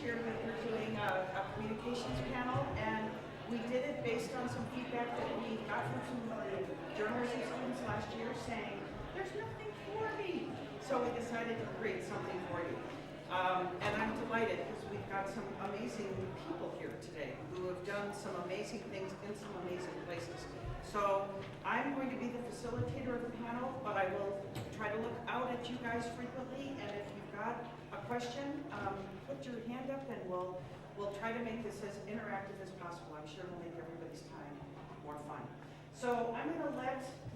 year we were doing a communications panel, and we did it based on some feedback that we got from some journalism students last year saying, there's nothing for me. So we decided to create something for you. And I'm delighted because we've got some amazing people here today who have done some amazing things in some amazing places. So I'm going to be the facilitator of the panel, but I will try to look out at you guys frequently, and if you've got a question, put your hand up and we'll try to make this as interactive as possible. I'm sure it'll make everybody's time more fun. So I'm going to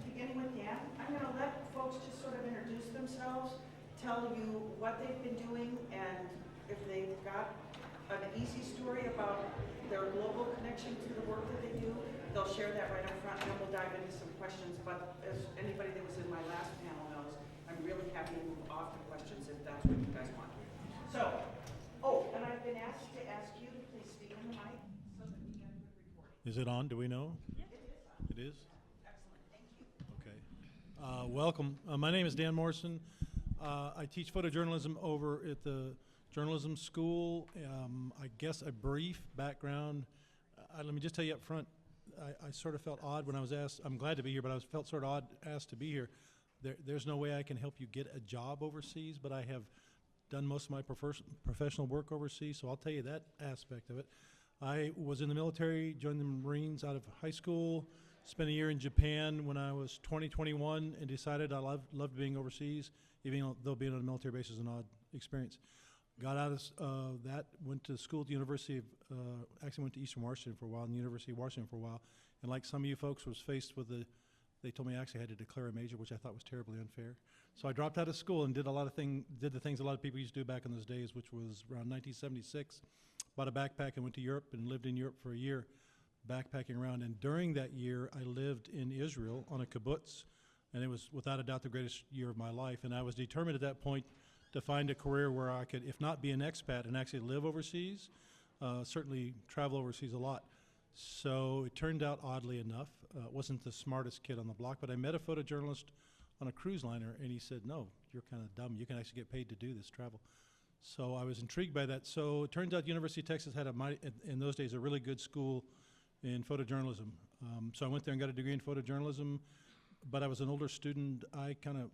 beginning with Dan, I'm going to let folks just sort of introduce themselves, tell you what they've been doing, and if they've got an easy story about their global connection to the work that they do, they'll share that right up front, and then we'll dive into some questions. But as anybody that was in my last panel knows, I'm really happy to move off the questions if that's what you guys want. So, and I've been asked to ask you to please speak on the mic so that we get a good recording. Is it on? Do we know? Yeah. It is on. It is? Excellent, thank you. Okay. Welcome. My name is Dan Morrison. I teach photojournalism over at the journalism school. I guess a brief background. Let me just tell you up front, I sort of felt odd when I was asked. I'm glad to be here, but I felt sort of odd asked to be here. There's no way I can help you get a job overseas, but I have done most of my professional work overseas, so I'll tell you that aspect of it. I was in the military, joined the Marines out of high school, spent a year in Japan when I was 21, and decided I loved being overseas, even though being on a military base is an odd experience. Got out of that, went to school at the University of, actually went to Eastern Washington for a while, and the University of Washington for a while. And like some of you folks, was faced with they told me I actually had to declare a major, which I thought was terribly unfair. So I dropped out of school and did the things a lot of people used to do back in those days, which was around 1976. Bought a backpack and went to Europe and lived in Europe for a year, backpacking around. And during that year, I lived in Israel on a kibbutz, and it was without a doubt the greatest year of my life. And I was determined at that point to find a career where I could, if not be an expat and actually live overseas, certainly travel overseas a lot. So it turned out, oddly enough, wasn't the smartest kid on the block, but I met a photojournalist on a cruise liner, and he said, no, you're kind of dumb. You can actually get paid to do this travel. So I was intrigued by that. So it turns out University of Texas had in those days, a really good school in photojournalism. So I went there and got a degree in photojournalism, but I was an older student. I kind of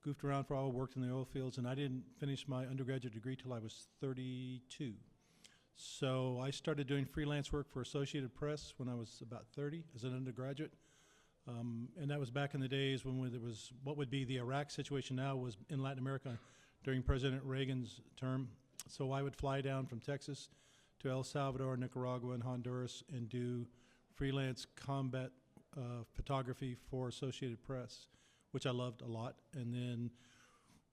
goofed around for a while, worked in the oil fields, and I didn't finish my undergraduate degree till I was 32. So I started doing freelance work for Associated Press when I was about 30 as an undergraduate. And that was back in the days when there was what would be the Iraq situation now was in Latin America during President Reagan's term. So I would fly down from Texas to El Salvador, Nicaragua, and Honduras and do freelance combat photography for Associated Press, which I loved a lot. And then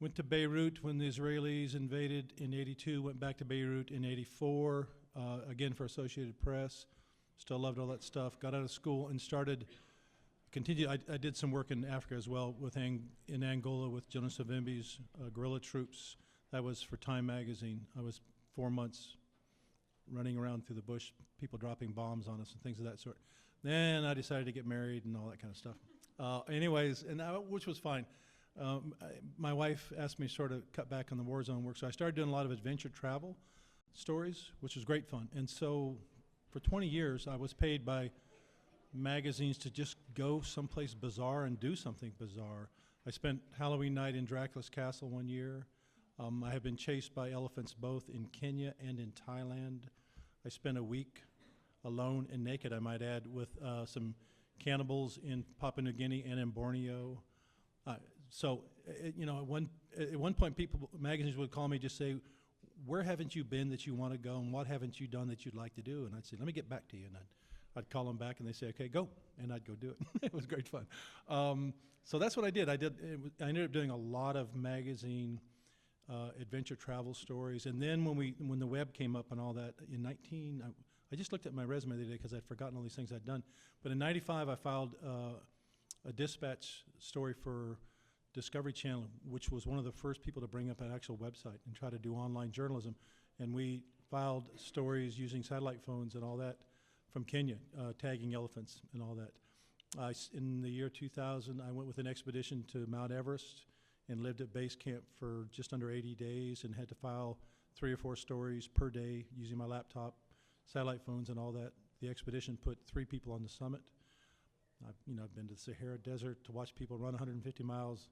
went to Beirut when the Israelis invaded in '82, went back to Beirut in '84, again for Associated Press. Still loved all that stuff. Got out of school and continued. I did some work in Africa as well in Angola with Jonas Savimbi's guerrilla troops. That was for Time magazine. I was 4 months running around through the bush, people dropping bombs on us and things of that sort. Then I decided to get married and all that kind of stuff. Which was fine. My wife asked me to sort of cut back on the war zone work, so I started doing a lot of adventure travel stories, which was great fun. And so for 20 years, I was paid by magazines to just go someplace bizarre and do something bizarre. I spent Halloween night in Dracula's castle one year. I have been chased by elephants both in Kenya and in Thailand. I spent a week alone and naked, I might add, with some cannibals in Papua New Guinea and in Borneo. At one point, magazines would call me, just say, "Where haven't you been that you want to go, and what haven't you done that you'd like to do?" And I'd say, "Let me get back to you." And I'd call them back, and they'd say, "Okay, go," and I'd go do it. It was great fun. So that's what I did. I ended up doing a lot of magazine adventure travel stories, and then when the web came up and all that I just looked at my resume the other day because I'd forgotten all these things I'd done. But in '95, I filed a dispatch story for Discovery Channel, which was one of the first people to bring up an actual website and try to do online journalism. And we filed stories using satellite phones and all that from Kenya, tagging elephants and all that. In the year 2000, I went with an expedition to Mount Everest and lived at base camp for just under 80 days and had to file 3 or 4 stories per day using my laptop, satellite phones and all that. The expedition put 3 people on the summit. I've been to the Sahara Desert to watch people run 150 miles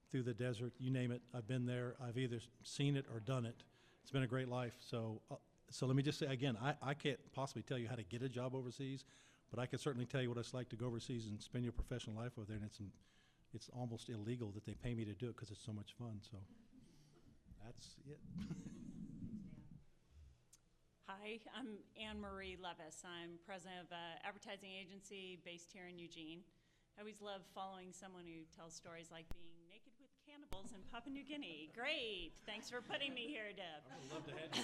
through the desert, you name it. I've been there. I've either seen it or done it. It's been a great life. So let me just say again, I can't possibly tell you how to get a job overseas, but I can certainly tell you what it's like to go overseas and spend your professional life over there, and it's almost illegal that they pay me to do it because it's so much fun. So that's it. Hi, I'm Anne-Marie Levis. I'm president of an advertising agency based here in Eugene. I always love following someone who tells stories like being naked with cannibals in Papua New Guinea. Great, thanks for putting me here, Deb. I would love to have you.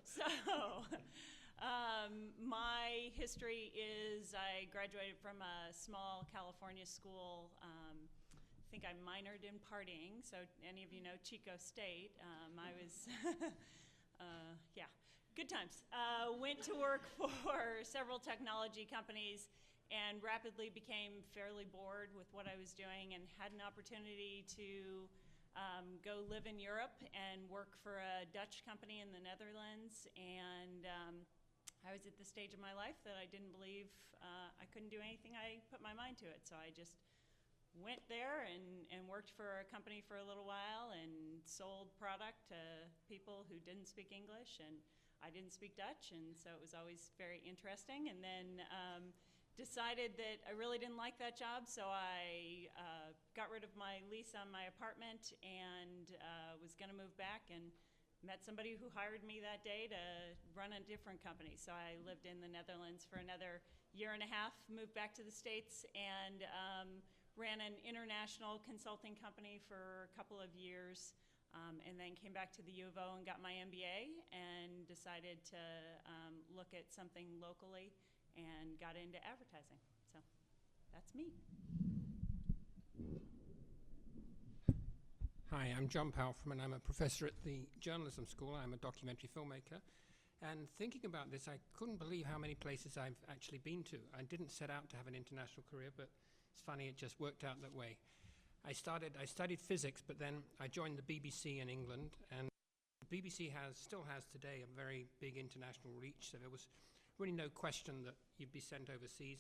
So, my history is I graduated from a small California school. I think I minored in partying, so any of you know Chico State. I was... yeah, good times. Went to work for several technology companies and rapidly became fairly bored with what I was doing and had an opportunity to go live in Europe and work for a Dutch company in the Netherlands. And I was at the stage of my life that I didn't believe I couldn't do anything I put my mind to it. So I just went there and worked for a company for a little while and sold product to people who didn't speak English, and I didn't speak Dutch, and so it was always very interesting. And then decided that I really didn't like that job, so I got rid of my lease on my apartment and was going to move back, and met somebody who hired me that day to run a different company. So I lived in the Netherlands for another year and a half, moved back to the States, and ran an international consulting company for a couple of years, and then came back to the U of O and got my MBA and decided to look at something locally and got into advertising. So that's me. Hi, I'm Jon Palfreman. I'm a professor at the journalism school. I'm a documentary filmmaker. And thinking about this, I couldn't believe how many places I've actually been to. I didn't set out to have an international career, but it's funny, it just worked out that way. I studied physics, but then I joined the BBC in England, and the BBC still has today a very big international reach, so there was really no question that you'd be sent overseas.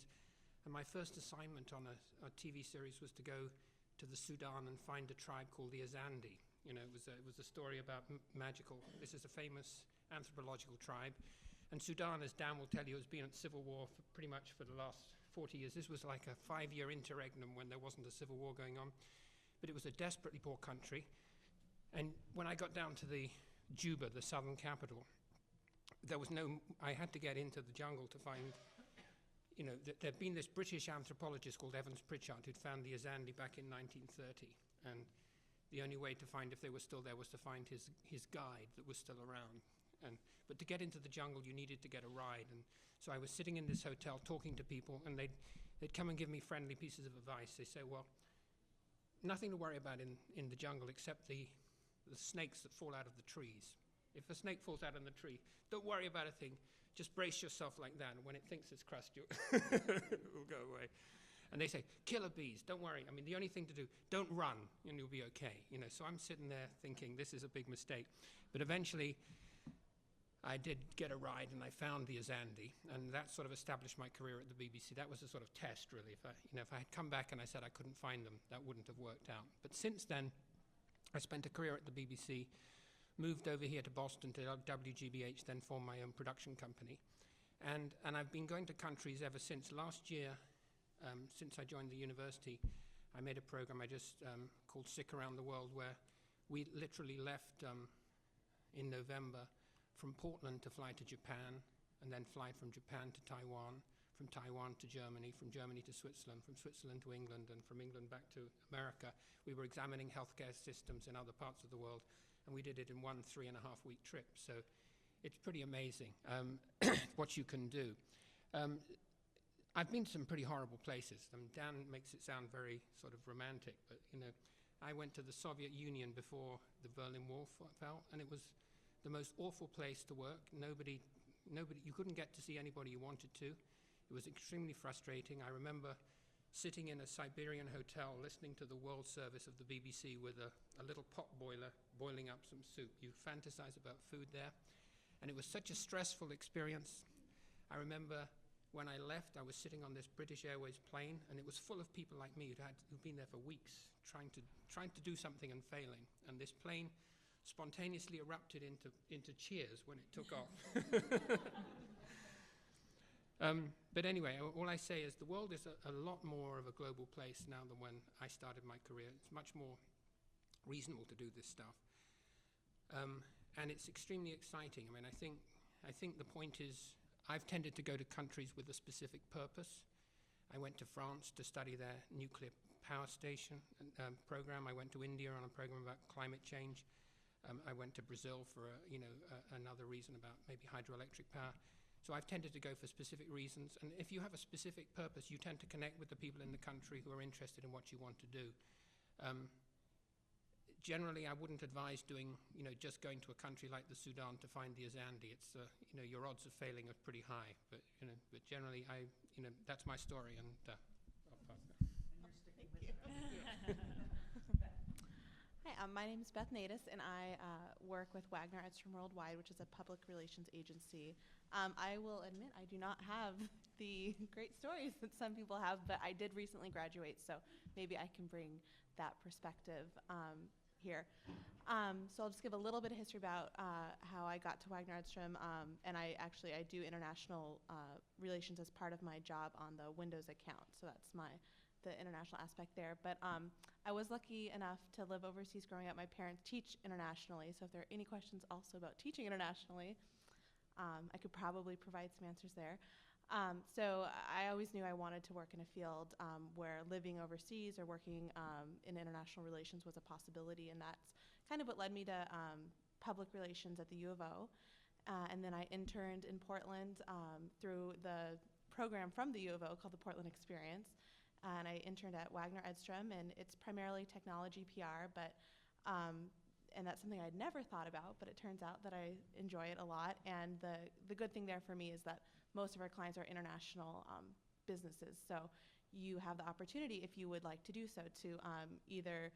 And my first assignment on a TV series was to go to the Sudan and find a tribe called the Azandi. You know, it was a story about magical. This is a famous anthropological tribe, and Sudan, as Dan will tell you, has been at civil war for pretty much for the last 40 years. This was like a 5-year interregnum when there wasn't a civil war going on, but it was a desperately poor country. And when I got down to the Juba, the southern capital, I had to get into the jungle to find, there'd been this British anthropologist called Evans Pritchard who'd found the Azandi back in 1930, and the only way to find if they were still there was to find his guide that was still around. But to get into the jungle, you needed to get a ride. And so I was sitting in this hotel talking to people, and they'd come and give me friendly pieces of advice. They say, well, nothing to worry about in the jungle except the snakes that fall out of the trees. If a snake falls out of the tree, don't worry about a thing. Just brace yourself like that, and when it thinks it's crushed you, it will go away. And they say, killer bees, don't worry. I mean, the only thing to do, don't run, and you'll be okay. So I'm sitting there thinking, this is a big mistake. But eventually, I did get a ride, and I found the Azandi, and that sort of established my career at the BBC. That was a sort of test, really. If I had come back and I said I couldn't find them, that wouldn't have worked out. But since then, I spent a career at the BBC, moved over here to Boston to WGBH, then formed my own production company. And I've been going to countries ever since. Last year, since I joined the university, I made a program called Sick Around the World, where we literally left in November from Portland to fly to Japan, and then fly from Japan to Taiwan, from Taiwan to Germany, from Germany to Switzerland, from Switzerland to England, and from England back to America. We were examining healthcare systems in other parts of the world, and we did it in 1 3.5-week trip. So it's pretty amazing what you can do. I've been to some pretty horrible places. Dan makes it sound very sort of romantic, but I went to the Soviet Union before the Berlin Wall fell, and it was the most awful place to work. Nobody, you couldn't get to see anybody you wanted to. It was extremely frustrating. I remember sitting in a Siberian hotel listening to the World Service of the BBC with a little pot boiler boiling up some soup. You fantasize about food there. And it was such a stressful experience. I remember when I left, I was sitting on this British Airways plane, and it was full of people like me who'd been there for weeks, trying to do something and failing. And this plane spontaneously erupted into cheers when it took off. But anyway, all I say is the world is a lot more of a global place now than when I started my career. It's much more reasonable to do this stuff. And it's extremely exciting. I mean, I think the point is I've tended to go to countries with a specific purpose. I went to France to study their nuclear power station program. I went to India on a program about climate change. I went to Brazil for another reason about maybe hydroelectric power. So I've tended to go for specific reasons. And if you have a specific purpose, you tend to connect with the people in the country who are interested in what you want to do. Generally, I wouldn't advise just going to a country like the Sudan to find the Azandi. It's, your odds of failing are pretty high. But generally, that's my story, and I'll pass that. Hi, my name is Beth Naidis, and I work with Waggener Edstrom Worldwide, which is a public relations agency. I will admit I do not have the great stories that some people have, but I did recently graduate, so maybe I can bring that perspective here. So I'll just give a little bit of history about how I got to Waggener Edstrom, and I do international relations as part of my job on the Windows account, so that's the international aspect there. But I was lucky enough to live overseas growing up. My parents teach internationally, so if there are any questions also about teaching internationally, I could probably provide some answers there. So I always knew I wanted to work in a field where living overseas or working in international relations was a possibility, and that's kind of what led me to public relations at the U of O. And then I interned in Portland through the program from the U of O called the Portland Experience. And I interned at Waggener Edstrom, and it's primarily technology PR, but and that's something I'd never thought about, but it turns out that I enjoy it a lot. And the good thing there for me is that most of our clients are international businesses, so you have the opportunity, if you would like to do so, to either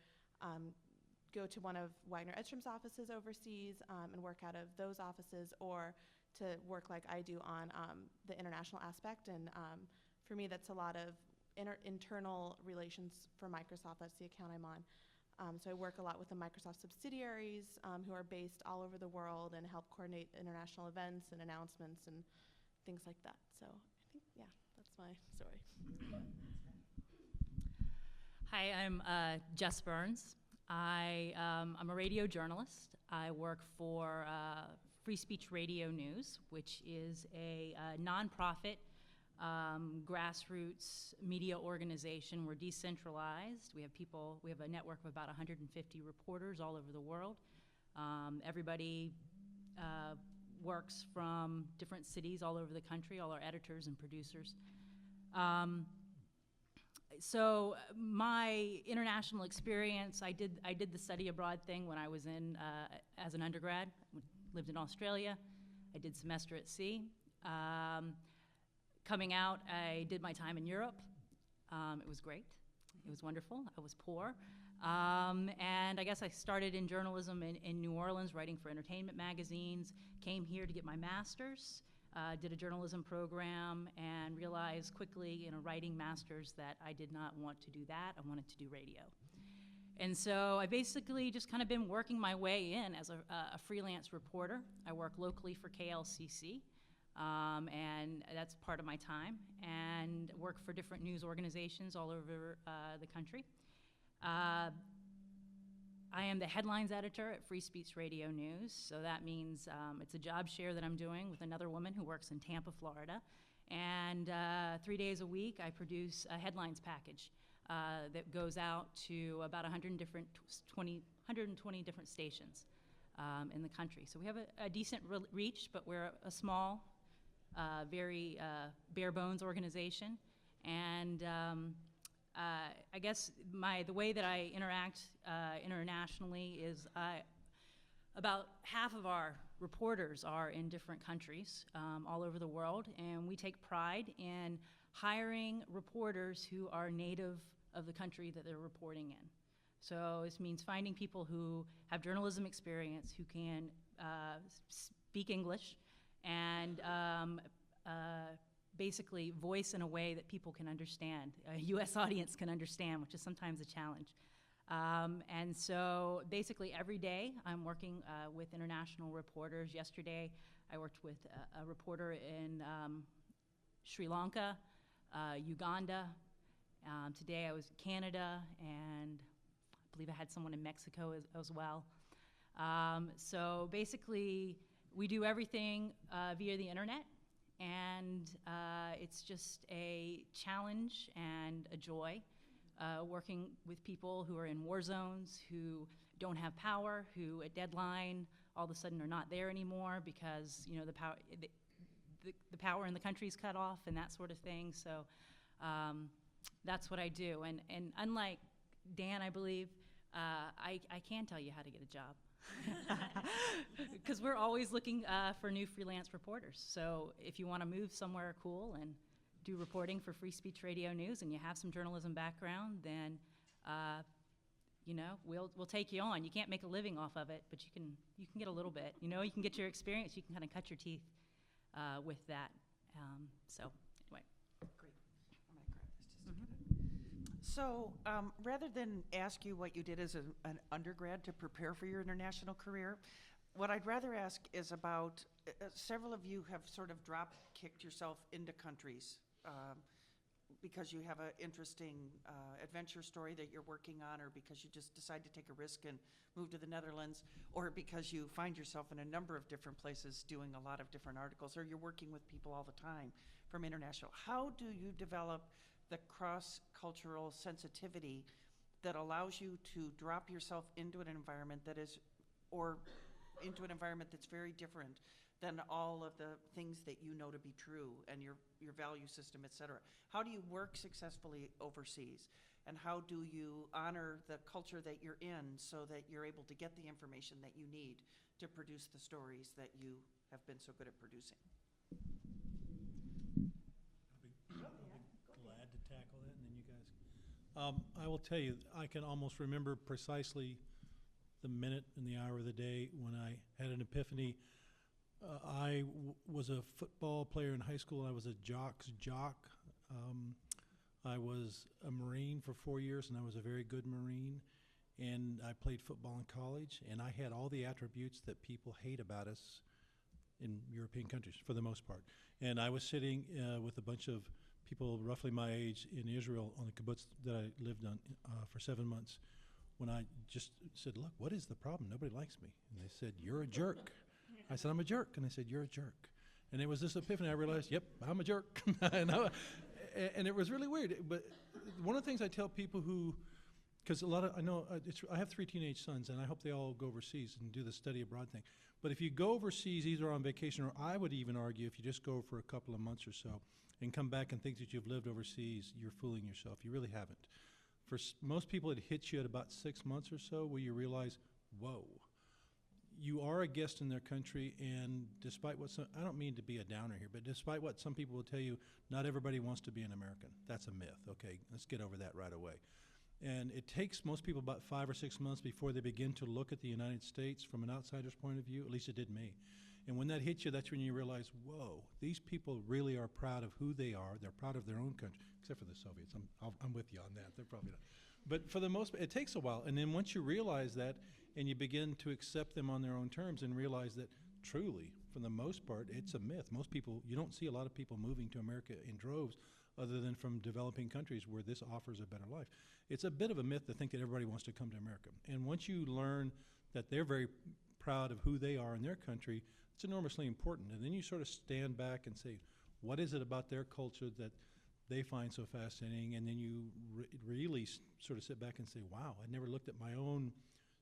go to one of Waggener Edstrom's offices overseas and work out of those offices, or to work like I do on the international aspect. And for me, that's a lot of internal relations for Microsoft. That's the account I'm on. So I work a lot with the Microsoft subsidiaries who are based all over the world and help coordinate international events and announcements and things like that. So I think, yeah, that's my story. Hi, I'm Jess Burns. I'm a radio journalist. I work for Free Speech Radio News, which is a nonprofit grassroots media organization. We're decentralized. We have a network of about 150 reporters all over the world. Everybody works from different cities all over the country, all our editors and producers. So my international experience, I did the study abroad thing when I was in as an undergrad. Lived in Australia. I did semester at sea. Coming out, I did my time in Europe. It was great. It was wonderful. I was poor. And I guess I started in journalism in New Orleans, writing for entertainment magazines, came here to get my master's, did a journalism program, and realized quickly in a writing master's that I did not want to do that. I wanted to do radio. And so I basically just kind of been working my way in as a freelance reporter. I work locally for KLCC. And that's part of my time, and work for different news organizations all over the country. I am the headlines editor at Free Speech Radio News, so that means it's a job share that I'm doing with another woman who works in Tampa, Florida, and 3 days a week I produce a headlines package that goes out to about 120 different stations in the country. So we have a decent reach, but we're a small, very bare bones organization, and I guess the way that I interact internationally is about half of our reporters are in different countries all over the world, and we take pride in hiring reporters who are native of the country that they're reporting in. So this means finding people who have journalism experience, who can speak English, and basically voice in a way that people can understand, a U.S. audience can understand, which is sometimes a challenge. And so basically every day I'm working with international reporters. Yesterday I worked with a reporter in Sri Lanka, Uganda. Today I was in Canada, and I believe I had someone in Mexico as well. So basically we do everything via the internet, and it's just a challenge and a joy. Working with people who are in war zones, who don't have power, who at deadline all of a sudden are not there anymore because the power in the country's cut off and that sort of thing. So that's what I do. And unlike Dan, I believe, I can tell you how to get a job. Because we're always looking for new freelance reporters. So if you want to move somewhere cool and do reporting for Free Speech Radio News and you have some journalism background, then we'll take you on. You can't make a living off of it, but you can get a little bit. You can get your experience. You can kind of cut your teeth with that. So anyway. Great. I'm gonna grab this just to get it. So rather than ask you what you did as an undergrad to prepare for your international career, what I'd rather ask is about, several of you have sort of drop-kicked yourself into countries because you have an interesting adventure story that you're working on, or because you just decide to take a risk and move to the Netherlands, or because you find yourself in a number of different places doing a lot of different articles, or you're working with people all the time from international. How do you develop the cross-cultural sensitivity that allows you to drop yourself into an environment that is, or into an environment that's very different than all of the things that you know to be true and your value system, et cetera? How do you work successfully overseas? And how do you honor the culture that you're in so that you're able to get the information that you need to produce the stories that you have been so good at producing? I'll be glad to tackle that, and then you guys. I will tell you, I can almost remember precisely the minute and the hour of the day when I had an epiphany. I was a football player in high school. I was a jock's jock. I was a Marine for 4 years, and I was a very good Marine. And I played football in college, and I had all the attributes that people hate about us in European countries, for the most part. And I was sitting with a bunch of people roughly my age in Israel on the kibbutz that I lived on for 7 months, when I just said, look, what is the problem? Nobody likes me. And they said, you're a jerk. I said, I'm a jerk. And they said, you're a jerk. And it was this epiphany. I realized, yep, I'm a jerk. And it was really weird. But one of the things I tell people who, because I have 3 teenage sons, and I hope they all go overseas and do the study abroad thing. But if you go overseas, either on vacation, or I would even argue if you just go for a couple of months or so and come back and think that you've lived overseas, you're fooling yourself. You really haven't. For most people, it hits you at about 6 months or so where you realize, whoa, you are a guest in their country, and despite what I don't mean to be a downer here, but despite what some people will tell you, not everybody wants to be an American. That's a myth. Okay, let's get over that right away. And it takes most people about 5 or 6 months before they begin to look at the United States from an outsider's point of view. At least it did me. And when that hits you, that's when you realize, whoa, these people really are proud of who they are. They're proud of their own country, except for the Soviets. I'm with you on that. They're probably not. But for the most part, it takes a while. And then once you realize that, and you begin to accept them on their own terms and realize that truly, for the most part, it's a myth. Most people, you don't see a lot of people moving to America in droves other than from developing countries where this offers a better life. It's a bit of a myth to think that everybody wants to come to America. And once you learn that they're very proud of who they are in their country, it's enormously important. And then you sort of stand back and say, what is it about their culture that they find so fascinating? And then you really sort of sit back and say, wow, I never looked at my own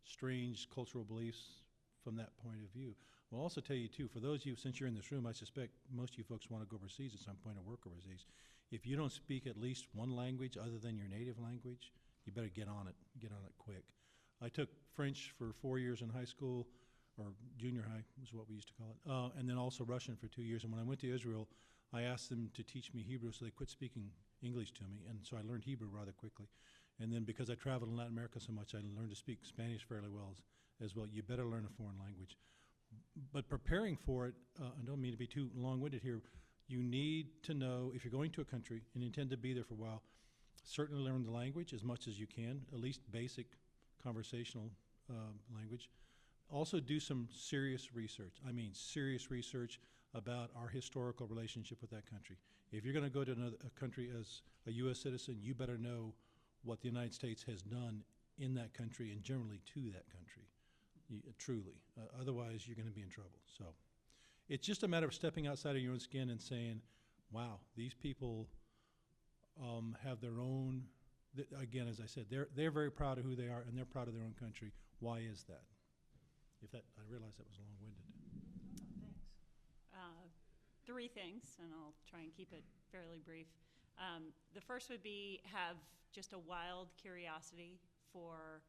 strange cultural beliefs from that point of view. I'll also tell you, too, for those of you, since you're in this room, I suspect most of you folks want to go overseas at some point or work overseas. If you don't speak at least one language other than your native language, you better get on it quick. I took French for 4 years in high school, or junior high was what we used to call it, and then also Russian for 2 years. And when I went to Israel, I asked them to teach me Hebrew, so they quit speaking English to me, and so I learned Hebrew rather quickly. And then because I traveled in Latin America so much, I learned to speak Spanish fairly well as well. You better learn a foreign language. But preparing for it, I don't mean to be too long-winded here, you need to know, if you're going to a country and you intend to be there for a while, certainly learn the language as much as you can, at least basic conversational language. Also do some serious research. I mean serious research about our historical relationship with that country. If you're going to go to a country as a U.S. citizen, you better know what the United States has done in that country and generally to that country, truly. Otherwise, you're going to be in trouble. So it's just a matter of stepping outside of your own skin and saying, wow, these people have their own, again, as I said, they're very proud of who they are and they're proud of their own country. Why is that? I realize that was long-winded. Thanks. Three things, and I'll try and keep it fairly brief. The first would be have just a wild curiosity for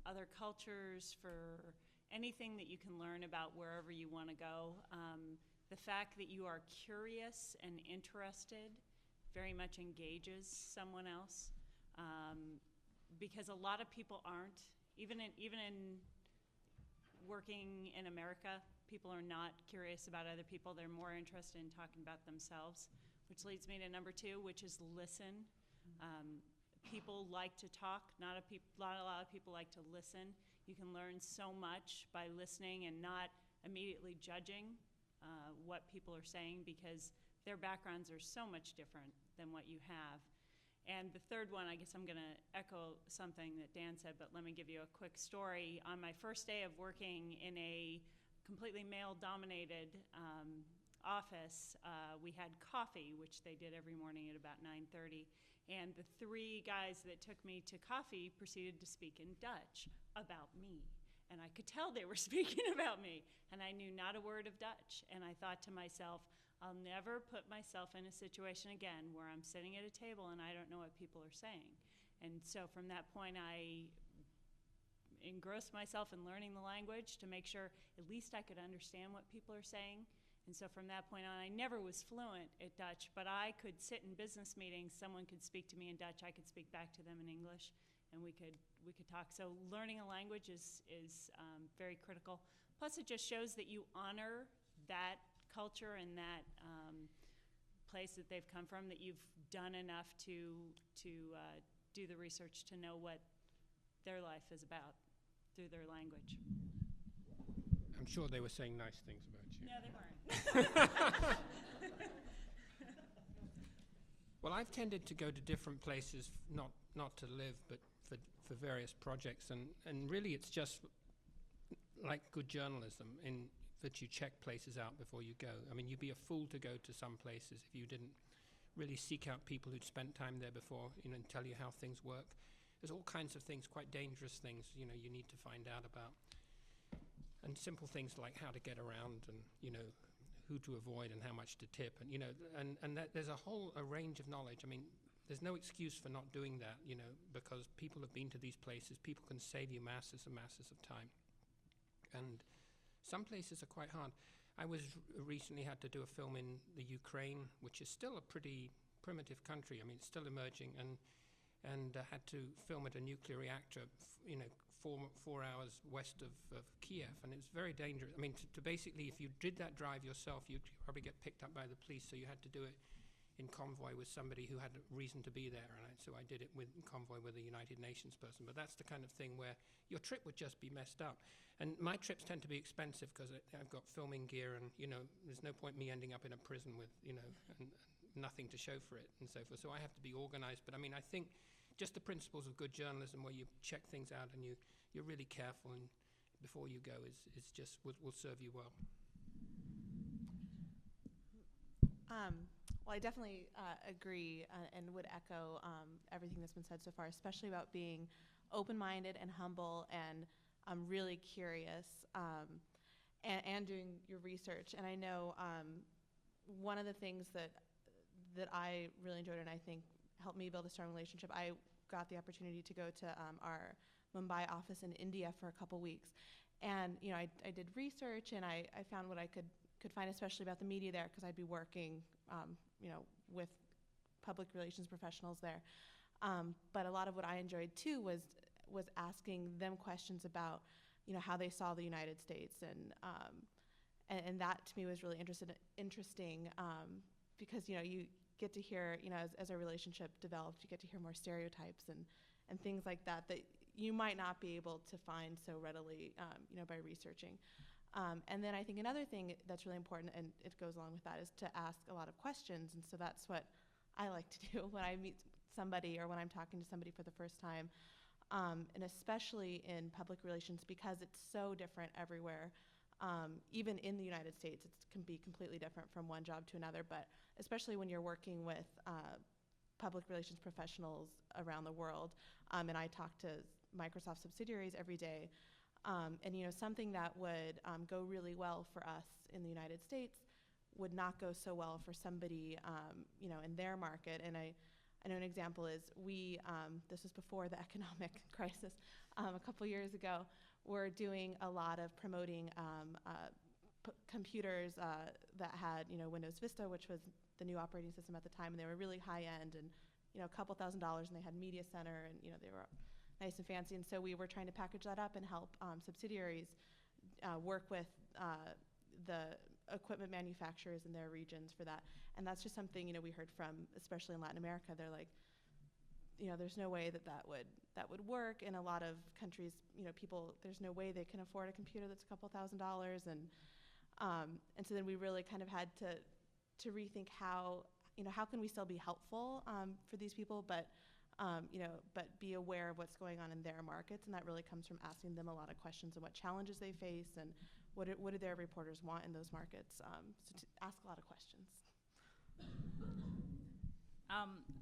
other cultures, for anything that you can learn about wherever you want to go. The fact that you are curious and interested very much engages someone else, because a lot of people aren't. Even in working in America, people are not curious about other people. They're more interested in talking about themselves, which leads me to number two, which is listen. People like to talk. Not a lot of people like to listen. You can learn so much by listening and not immediately judging what people are saying, because their backgrounds are so much different than what you have. And the third one, I guess I'm going to echo something that Dan said, but let me give you a quick story. On my first day of working in a completely male-dominated office, we had coffee, which they did every morning at about 9:30. And the three guys that took me to coffee proceeded to speak in Dutch about me. And I could tell they were speaking about me. And I knew not a word of Dutch. And I thought to myself, I'll never put myself in a situation again where I'm sitting at a table and I don't know what people are saying. And so from that point, I engrossed myself in learning the language to make sure at least I could understand what people are saying. And so from that point on, I never was fluent at Dutch, but I could sit in business meetings, someone could speak to me in Dutch, I could speak back to them in English, and we could talk. So learning a language is very critical. Plus it just shows that you honor that culture and that place that they've come from, that you've done enough to do the research to know what their life is about through their language. I'm sure they were saying nice things about you. No, they weren't. Well, I've tended to go to different places, not to live, but for various projects, and really it's just like good journalism in that you check places out before you go. I mean, you'd be a fool to go to some places if you didn't really seek out people who'd spent time there before, and tell you how things work. There's all kinds of things, quite dangerous things, you need to find out about. And simple things like how to get around and, who to avoid and how much to tip. And, and that there's a range of knowledge. I mean, there's no excuse for not doing that, because people have been to these places. People can save you masses and masses of time. And some places are quite hard. I recently had to do a film in the Ukraine, which is still a pretty primitive country. I mean, it's still emerging, and had to film at a nuclear reactor, 4 hours west of Kiev, and it was very dangerous. I mean, to basically, if you did that drive yourself, you'd probably get picked up by the police, so you had to do it in convoy with somebody who had a reason to be there, and so I did it in convoy with a United Nations person. But that's the kind of thing where your trip would just be messed up. And my trips tend to be expensive because I've got filming gear, and there's no point me ending up in a prison with and nothing to show for it and so forth. So I have to be organized. But I mean, I think just the principles of good journalism, where you check things out and you're really careful, and before you go is just will serve you well. Well, I definitely agree and would echo everything that's been said so far, especially about being open-minded and humble and really curious and doing your research. And I know one of the things that I really enjoyed and I think helped me build a strong relationship, I got the opportunity to go to our Mumbai office in India for a couple weeks. And I did research, and I found what I could find, especially about the media there, because I'd be working with public relations professionals there. But a lot of what I enjoyed too was asking them questions about, how they saw the United States, and that to me was really interesting because you get to hear, as our relationship developed, you get to hear more stereotypes and things like that you might not be able to find so readily, by researching. And then I think another thing that's really important, and it goes along with that, is to ask a lot of questions. And so that's what I like to do when I meet somebody or when I'm talking to somebody for the first time, and especially in public relations, because it's so different everywhere. Even in the United States, it can be completely different from one job to another, but especially when you're working with public relations professionals around the world. And I talk to Microsoft subsidiaries every day. And something that would go really well for us in the United States would not go so well for somebody, in their market. And I know an example is this was before the economic crisis, a couple years ago. We're doing a lot of promoting computers that had, Windows Vista, which was the new operating system at the time, and they were really high end and, a couple $1,000s, and they had Media Center, and they were nice and fancy. And so we were trying to package that up and help subsidiaries work with the equipment manufacturers in their regions for that. And that's just something we heard from, especially in Latin America. They're like, there's no way that would work in a lot of countries. People, there's no way they can afford a computer that's a couple $1,000s, and so then we really kind of had to rethink how can we still be helpful for these people, but be aware of what's going on in their markets. And that really comes from asking them a lot of questions on what challenges they face and what do their reporters want in those markets. So to ask a lot of questions.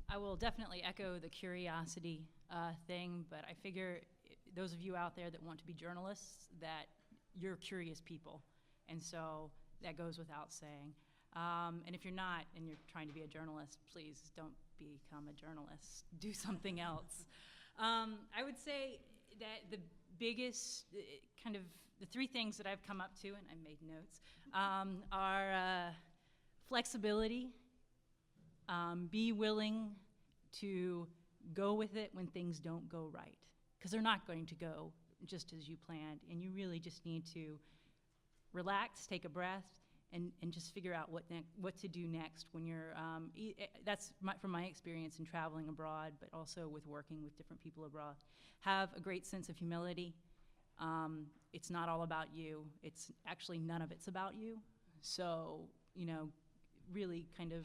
I will definitely echo the curiosity thing, but I figure those of you out there that want to be journalists, that you're curious people, and so that goes without saying. And if you're not and you're trying to be a journalist, please don't become a journalist. Do something else. I would say that the biggest kind of the three things that I've come up to, and I made notes, are flexibility, be willing to go with it when things don't go right, because they're not going to go just as you planned, and you really just need to relax, take a breath, and just figure out what to do next when you're, that's from my experience in traveling abroad, but also with working with different people abroad. Have a great sense of humility. It's not all about you. It's actually none of it's about you. So, really kind of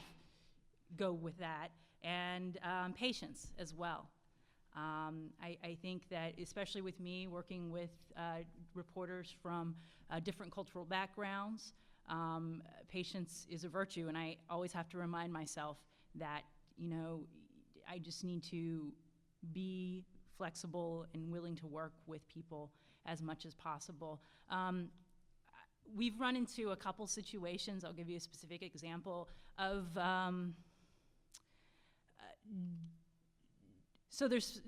go with that. And patience as well. I think that, especially with me working with reporters from different cultural backgrounds, patience is a virtue, and I always have to remind myself that, I just need to be flexible and willing to work with people as much as possible. We've run into a couple situations. I'll give you a specific example of, so there's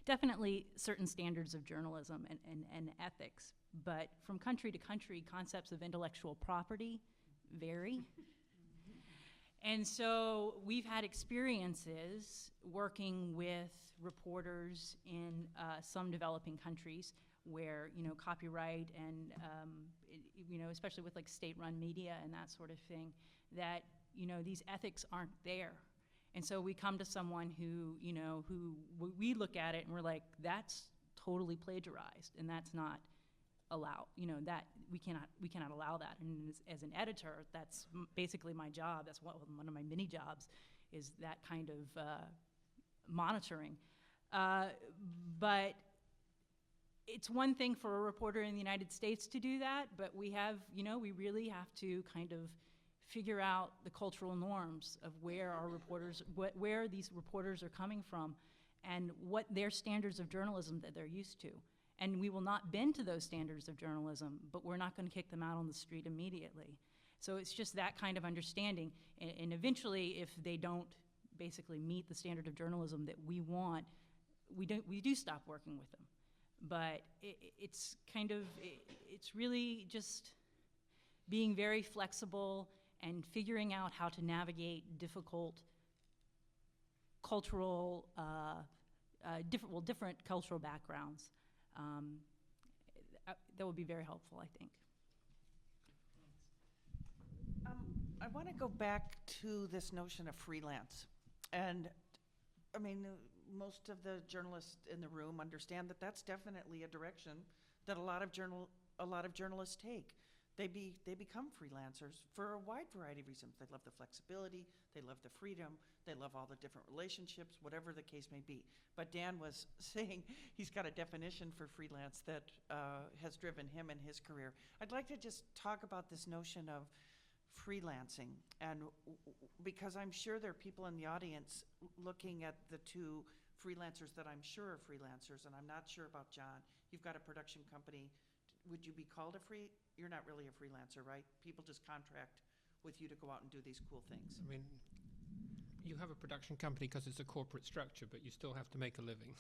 definitely certain standards of journalism and ethics, but from country to country, concepts of intellectual property vary. And so we've had experiences working with reporters in some developing countries where, copyright and, especially with like state-run media and that sort of thing, that, these ethics aren't there. And so we come to someone who we look at it and we're like, that's totally plagiarized, and that's not allowed. That we cannot allow that. And as an editor, that's basically my job. That's one of my many jobs, is that kind of monitoring. But it's one thing for a reporter in the United States to do that, but we have, we really have to kind of figure out the cultural norms of where our reporters, where these reporters are coming from, and what their standards of journalism that they're used to. And we will not bend to those standards of journalism, but we're not going to kick them out on the street immediately. So it's just that kind of understanding. And eventually, if they don't basically meet the standard of journalism that we want, we do stop working with them. But it's kind of, it's really just being very flexible and figuring out how to navigate difficult cultural, different cultural backgrounds. That would be very helpful, I think. I want to go back to this notion of freelance. And, I mean, most of the journalists in the room understand that that's definitely a direction that a lot of journalists take. They become freelancers for a wide variety of reasons. They love the flexibility, they love the freedom, they love all the different relationships, whatever the case may be. But Dan was saying he's got a definition for freelance that has driven him in his career. I'd like to just talk about this notion of freelancing, and because I'm sure there are people in the audience looking at the two freelancers that I'm sure are freelancers, and I'm not sure about Jon. You've got a production company. Would you be called you're not really a freelancer, right? People just contract with you to go out and do these cool things. I mean, you have a production company because it's a corporate structure, but you still have to make a living.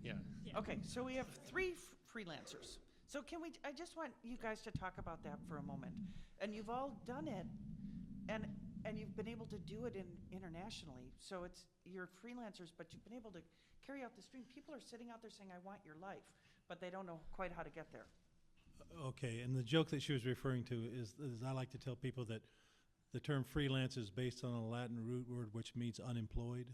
Yeah. Okay, so we have three freelancers. So I just want you guys to talk about that for a moment. And you've all done it, and you've been able to do it internationally. So you're freelancers, but you've been able to carry out this dream. People are sitting out there saying, I want your life, but they don't know quite how to get there. Okay, and the joke that she was referring to is I like to tell people that the term freelance is based on a Latin root word which means unemployed.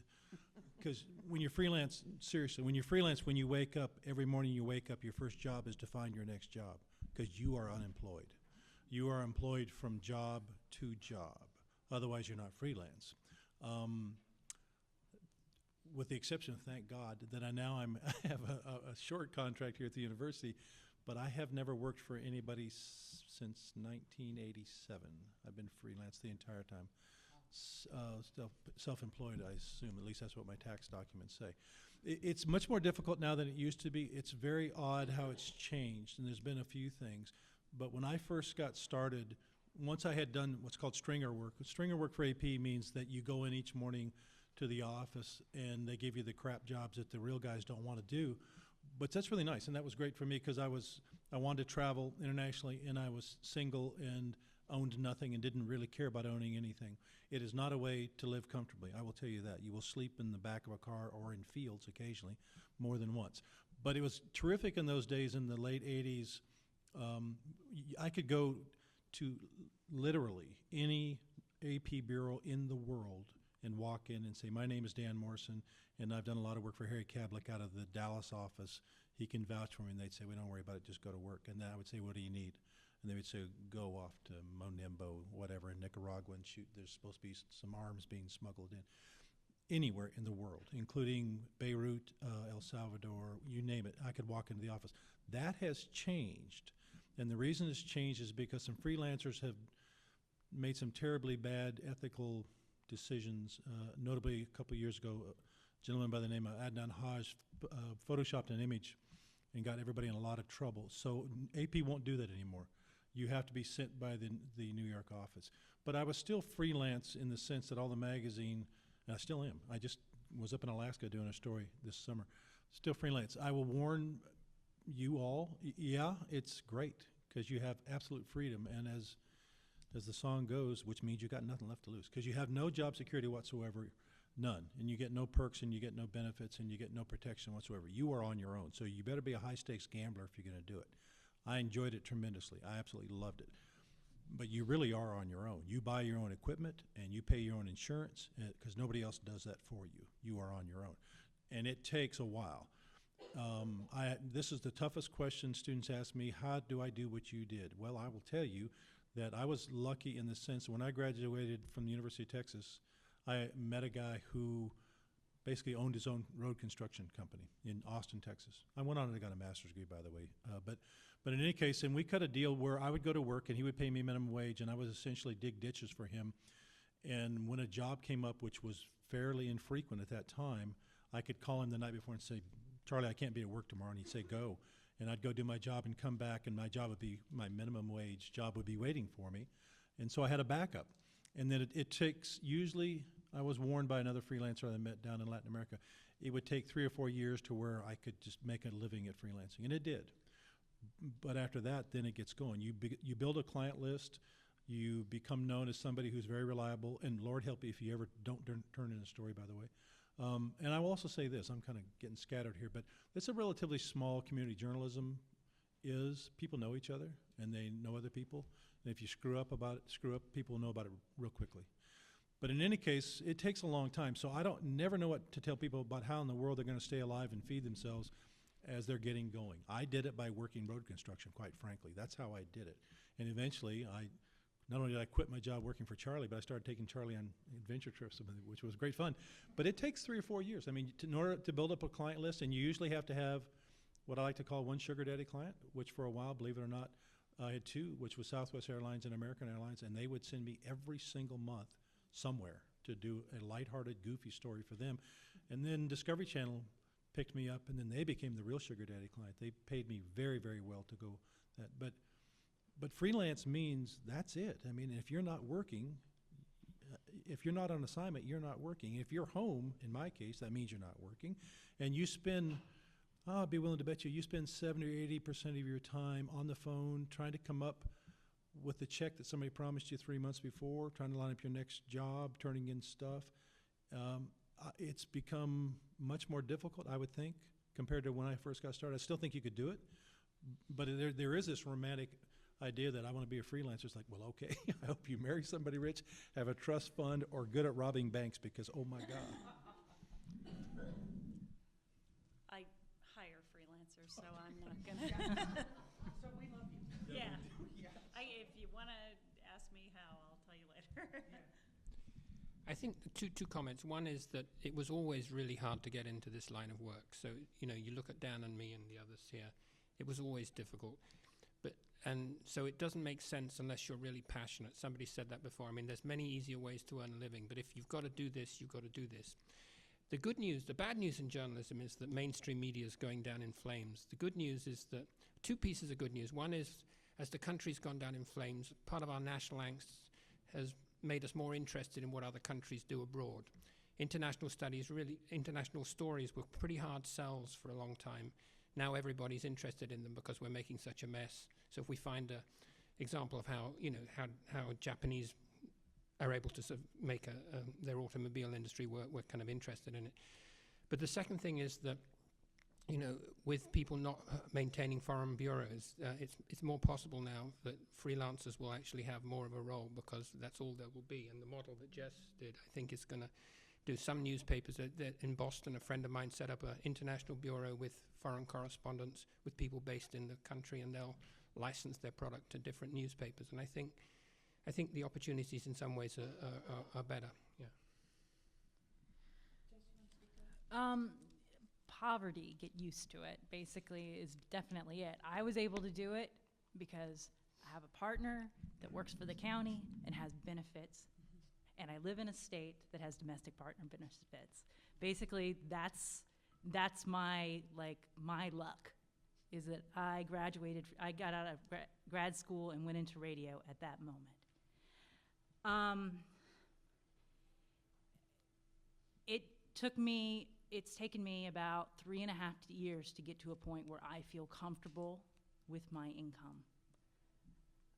Because when you freelance, seriously, when you wake up, every morning you wake up, your first job is to find your next job, because you are unemployed. You are employed from job to job. Otherwise, you're not freelance. With the exception of, thank God, that I have a short contract here at the university, but I have never worked for anybody since 1987. I've been freelance the entire time. Self-employed, I assume. At least that's what my tax documents say. It's much more difficult now than it used to be. It's very odd how it's changed, and there's been a few things. But when I first got started, once I had done what's called stringer work for AP means that you go in each morning to the office and they give you the crap jobs that the real guys don't want to do. But that's really nice, and that was great for me because I wanted to travel internationally, and I was single and owned nothing and didn't really care about owning anything. It is not a way to live comfortably, I will tell you that. You will sleep in the back of a car or in fields occasionally, more than once. But it was terrific in those days in the late 80s. I could go to literally any AP bureau in the world and walk in and say, my name is Dan Morrison, and I've done a lot of work for Harry Kablik out of the Dallas office. He can vouch for me. And they'd say, well, don't worry about it, just go to work. And then I would say, what do you need? And they would say, go off to Monimbo, whatever, in Nicaragua, and shoot. There's supposed to be some arms being smuggled in. Anywhere in the world, including Beirut, El Salvador, you name it, I could walk into the office. That has changed. And the reason it's changed is because some freelancers have made some terribly bad ethical decisions. Notably, a couple of years ago, a gentleman by the name of Adnan Haj photoshopped an image and got everybody in a lot of trouble. So AP won't do that anymore. You have to be sent by the New York office. But I was still freelance in the sense that all the magazine, and I still am. I just was up in Alaska doing a story this summer. Still freelance. I will warn you all, yeah, it's great because you have absolute freedom. And as the song goes, which means you got nothing left to lose because you have no job security whatsoever, none. And you get no perks and you get no benefits and you get no protection whatsoever. You are on your own. So you better be a high-stakes gambler if you're going to do it. I enjoyed it tremendously. I absolutely loved it. But you really are on your own. You buy your own equipment and you pay your own insurance because nobody else does that for you. You are on your own. And it takes a while. This is the toughest question students ask me, how do I do what you did? Well, I will tell you that I was lucky in the sense that when I graduated from the University of Texas, I met a guy who basically owned his own road construction company in Austin, Texas. I went on and got a master's degree, by the way. But in any case, and we cut a deal where I would go to work and he would pay me minimum wage, and I would essentially dig ditches for him. And when a job came up, which was fairly infrequent at that time, I could call him the night before and say, Charlie, I can't be at work tomorrow. And he'd say, go. And I'd go do my job and come back, and my job would be, my minimum wage job would be waiting for me. And so I had a backup. And then it takes, usually, I was warned by another freelancer I met down in Latin America, it would take 3 or 4 years to where I could just make a living at freelancing. And it did. But after that, then it gets going. You build a client list. You become known as somebody who's very reliable, and Lord help you if you ever don't turn in a story, by the way. And I will also say this, I'm kind of getting scattered here, but it's a relatively small community. Journalism is, people know each other, and they know other people. And if you screw up, people will know about it real quickly. But in any case, it takes a long time. So I never know what to tell people about how in the world they're going to stay alive and feed themselves as they're getting going. I did it by working road construction, quite frankly. That's how I did it. And eventually, not only did I quit my job working for Charlie, but I started taking Charlie on adventure trips, which was great fun. But it takes 3 or 4 years. I mean, in order to build up a client list, and you usually have to have what I like to call one sugar daddy client, which for a while, believe it or not, I had 2, which was Southwest Airlines and American Airlines, and they would send me every single month somewhere to do a lighthearted, goofy story for them. And then Discovery Channel picked me up, and then they became the real sugar daddy client. They paid me very, very well to go that. But freelance means that's it. I mean, if you're not working, if you're not on assignment, you're not working. If you're home, in my case, that means you're not working. And you spend, I'd be willing to bet you spend 70 or 80% of your time on the phone trying to come up with the check that somebody promised you 3 months before, trying to line up your next job, turning in stuff. It's become much more difficult, I would think, compared to when I first got started. I still think you could do it, but there is this romantic idea that I want to be a freelancer. It's like, well, okay, I hope you marry somebody rich, have a trust fund, or good at robbing banks, because, oh my God. I hire freelancers, so I'm not gonna. So we love you. Yeah. Yes. If you want to ask me how, I'll tell you later. I think two comments. One is that it was always really hard to get into this line of work. So, you look at Dan and me and the others here, it was always difficult. And so it doesn't make sense unless you're really passionate. Somebody said that before. I mean, there's many easier ways to earn a living, but if you've got to do this, you've got to do this. The bad news in journalism is that mainstream media is going down in flames. The good news is that 2 pieces of good news. One is, as the country's gone down in flames, part of our national angst has made us more interested in what other countries do abroad. International stories were pretty hard sells for a long time. Now everybody's interested in them because we're making such a mess. So if we find an example of how Japanese are able to sort of make their automobile industry work, we're kind of interested in it. But the second thing is that, with people not maintaining foreign bureaus, it's more possible now that freelancers will actually have more of a role, because that's all there will be. And the model that Jess did, I think, is going to do. Some newspapers that in Boston, a friend of mine set up an international bureau with foreign correspondents, with people based in the country, and they'll license their product to different newspapers. And I think the opportunities in some ways are better. Yeah. Poverty, get used to it, basically, is definitely it. I was able to do it because I have a partner that works for the county and has benefits, and I live in a state that has domestic partner benefits. Basically, that's my luck, is that I got out of grad school and went into radio at that moment. It's taken me about 3.5 years to get to a point where I feel comfortable with my income.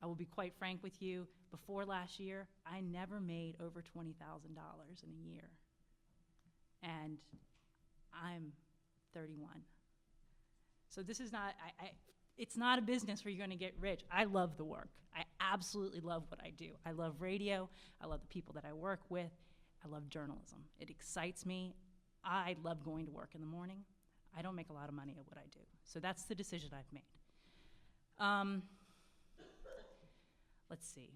I will be quite frank with you, before last year, I never made over $20,000 in a year. And I'm 31. So this is not, it's not a business where you're gonna get rich. I love the work. I absolutely love what I do. I love radio. I love the people that I work with. I love journalism. It excites me. I love going to work in the morning. I don't make a lot of money at what I do. So that's the decision I've made. Let's see.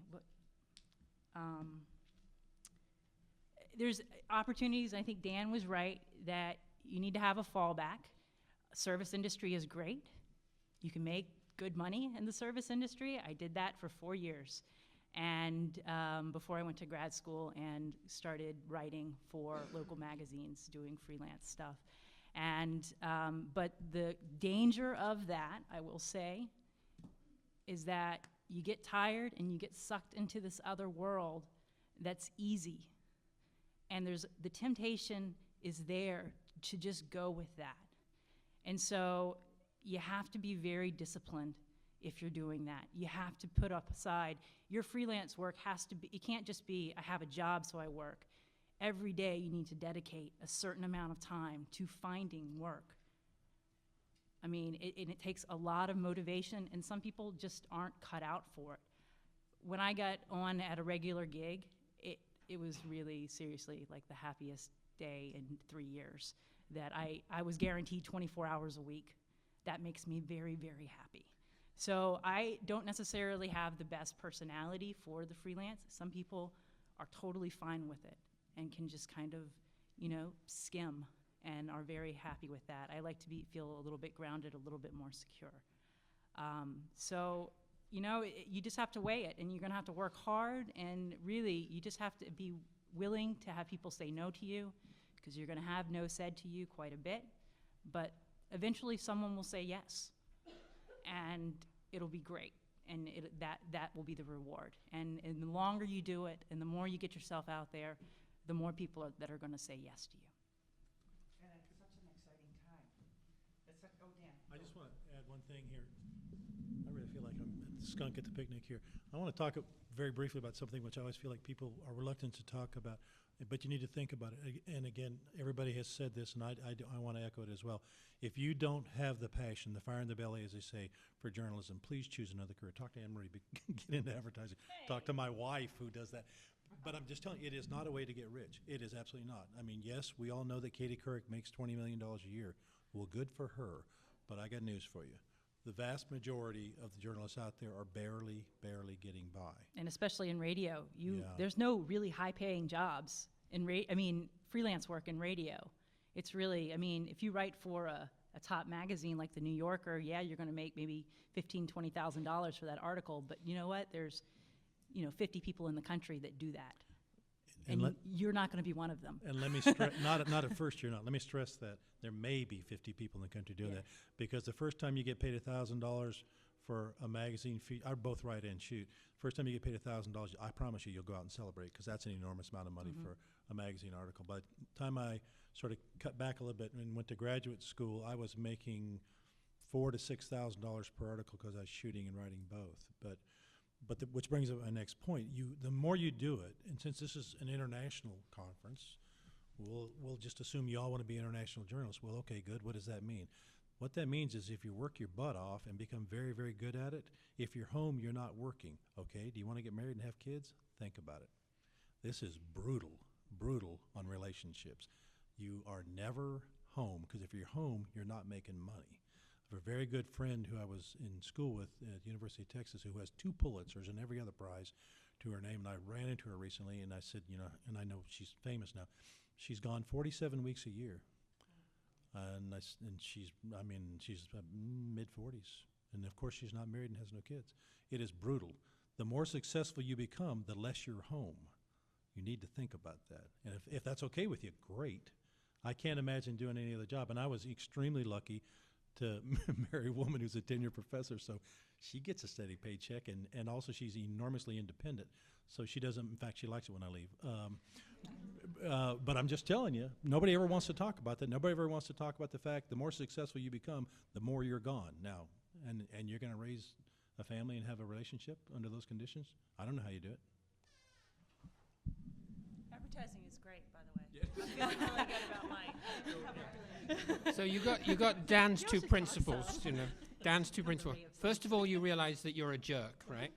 There's opportunities. I think Dan was right that you need to have a fallback. Service industry is great. You can make good money in the service industry. I did that for 4 years. And before I went to grad school and started writing for local magazines, doing freelance stuff. And, but the danger of that, I will say, is that you get tired and you get sucked into this other world that's easy. And the temptation is there to just go with that. And so, you have to be very disciplined if you're doing that. You have to put up aside, your freelance work has to be, it can't just be, I have a job so I work. Every day you need to dedicate a certain amount of time to finding work. I mean, it takes a lot of motivation, and some people just aren't cut out for it. When I got on at a regular gig, it was really, seriously, like the happiest day in 3 years, that I was guaranteed 24 hours a week. That makes me very, very happy. So I don't necessarily have the best personality for the freelance. Some people are totally fine with it and can just kind of, you know, skim and are very happy with that. I like to feel a little bit grounded, a little bit more secure. So, you know, you just have to weigh it, and you're gonna have to work hard, and really, you just have to be willing to have people say no to you, because you're gonna have no said to you quite a bit, but eventually someone will say yes, and it'll be great, and that will be the reward. And the longer you do it, and the more you get yourself out there, the more people that are gonna say yes to you. And it's such an exciting time. It's like, oh, Dan. I just want to add one thing here. I really feel like I'm a skunk at the picnic here. I want to talk very briefly about something which I always feel like people are reluctant to talk about, but you need to think about it. And again, everybody has said this, and I want to echo it as well. If you don't have the passion, the fire in the belly, as they say, for journalism, please choose another career. Talk to Anne-Marie, get into advertising. Hey. Talk to my wife who does that. But I'm just telling you, it is not a way to get rich. It is absolutely not. I mean, yes, we all know that Katie Couric makes $20 million a year. Well, good for her, but I got news for you. The vast majority of the journalists out there are barely getting by. And especially in radio, there's no really high-paying jobs in freelance work in radio. It's really, I mean, if you write for a top magazine like the New Yorker, yeah, you're going to make maybe $15,000, $20,000 for that article. But you know what? There's 50 people in the country that do that. And you're not going to be one of them. And let me stress, not at first you're not. Let me stress that there may be 50 people in the country doing that, because the first time you get paid $1,000 for a magazine fee, I both write and shoot. First time you get paid $1,000, I promise you'll go out and celebrate, because that's an enormous amount of money for a magazine article. By the time I sort of cut back a little bit and went to graduate school, I was making $4,000 to $6,000 per article because I was shooting and writing both. Which brings up my next point. The more you do it, and since this is an international conference, we'll just assume you all want to be international journalists. Well, okay, good. What does that mean? What that means is if you work your butt off and become very, very good at it, if you're home, you're not working. Okay, do you want to get married and have kids? Think about it. This is brutal on relationships. You are never home, because if you're home, you're not making money. I have a very good friend who I was in school with at the University of Texas who has 2 Pulitzers and every other prize to her name, and I ran into her recently, and I said, and I know she's famous now, she's gone 47 weeks a year, and she's mid-40s, and of course she's not married and has no kids. It is brutal. The more successful you become, the less you're home. You need to think about that, and if that's okay with you, great. I can't imagine doing any other job, and I was extremely lucky to marry a woman who's a tenured professor, so she gets a steady paycheck, and also she's enormously independent, so she doesn't, in fact, she likes it when I leave. But I'm just telling you, nobody ever wants to talk about that. Nobody ever wants to talk about the fact the more successful you become, the more you're gone. Now, and you're going to raise a family and have a relationship under those conditions? I don't know how you do it. Advertising is great, by the way. I'm feeling really good about mine. So you got Dan's 2 principles, Dan's 2 principles. First of all, you realize that you're a jerk, right?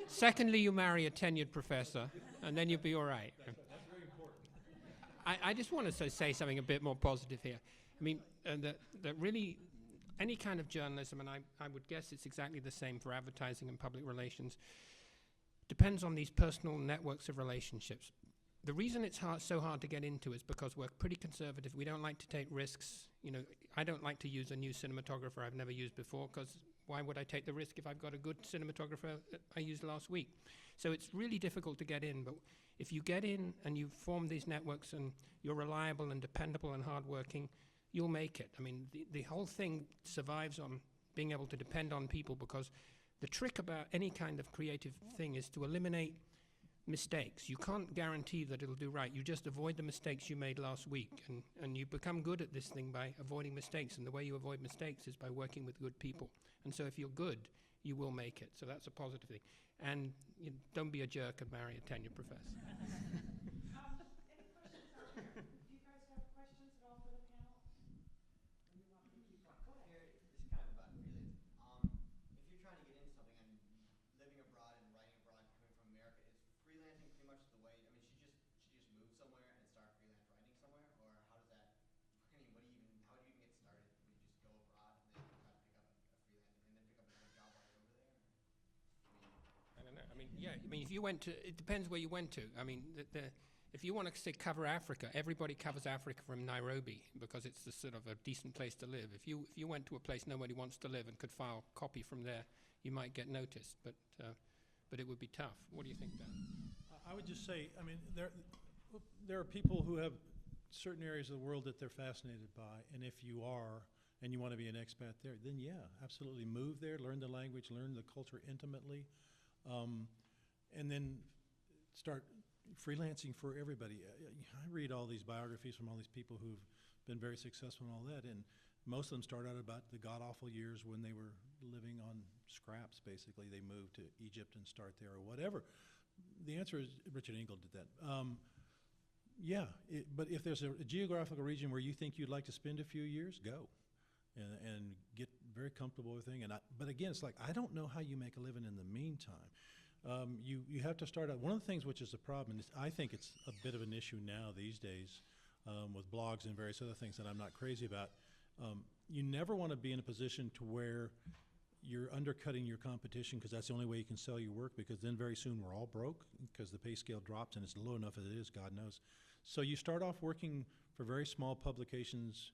Secondly, you marry a tenured professor, and then you'll be all right. That's very important. I just want to say something a bit more positive here. I mean, that really any kind of journalism, and I would guess it's exactly the same for advertising and public relations, depends on these personal networks of relationships. The reason it's so hard to get into is because we're pretty conservative. We don't like to take risks. I don't like to use a new cinematographer I've never used before, because why would I take the risk if I've got a good cinematographer that I used last week? So it's really difficult to get in, but if you get in and you form these networks and you're reliable and dependable and hardworking, you'll make it. I mean, the whole thing survives on being able to depend on people, because the trick about any kind of creative thing is to eliminate mistakes. You can't guarantee that it'll do right. You just avoid the mistakes you made last week, and you become good at this thing by avoiding mistakes. And the way you avoid mistakes is by working with good people. And so if you're good, you will make it. So that's a positive thing. And don't be a jerk and marry a tenured professor. Any questions out there? Do you guys have questions at all for the panel? Or you want me to keep on? Go ahead. Here, this is kind of about freelance. If you're trying to get into something and living abroad and writing abroad, coming from America, is freelancing pretty much the way? I mean, she just move somewhere and start freelance writing somewhere, or how does that? I mean, how do you even get started? Would you just go abroad and then try to pick up a freelance and then pick up another job while you're over there? I don't know. I mean, yeah. I mean, if you went to, it depends where you went to. I mean, if you want to say cover Africa, everybody covers Africa from Nairobi because it's the sort of a decent place to live. If you went to a place nobody wants to live and could file copy from there, you might get noticed. But it would be tough. What do you think, Dan? I would just say, I mean, there are people who have certain areas of the world that they're fascinated by, and if you are, and you want to be an expat there, then yeah, absolutely move there, learn the language, learn the culture intimately, and then start freelancing for everybody. I read all these biographies from all these people who've been very successful and all that, and most of them start out about the god-awful years when they were living on scraps, basically. They moved to Egypt and start there or whatever. The answer is Richard Engel did that. Yeah, but if there's a geographical region where you think you'd like to spend a few years, go and get very comfortable with things. But again, it's like, I don't know how you make a living in the meantime. You have to start out. One of the things which is a problem, and I think it's a bit of an issue now these days with blogs and various other things that I'm not crazy about. You never want to be in a position to where you're undercutting your competition because that's the only way you can sell your work, because then very soon we're all broke because the pay scale drops and it's low enough as it is, God knows. So you start off working for very small publications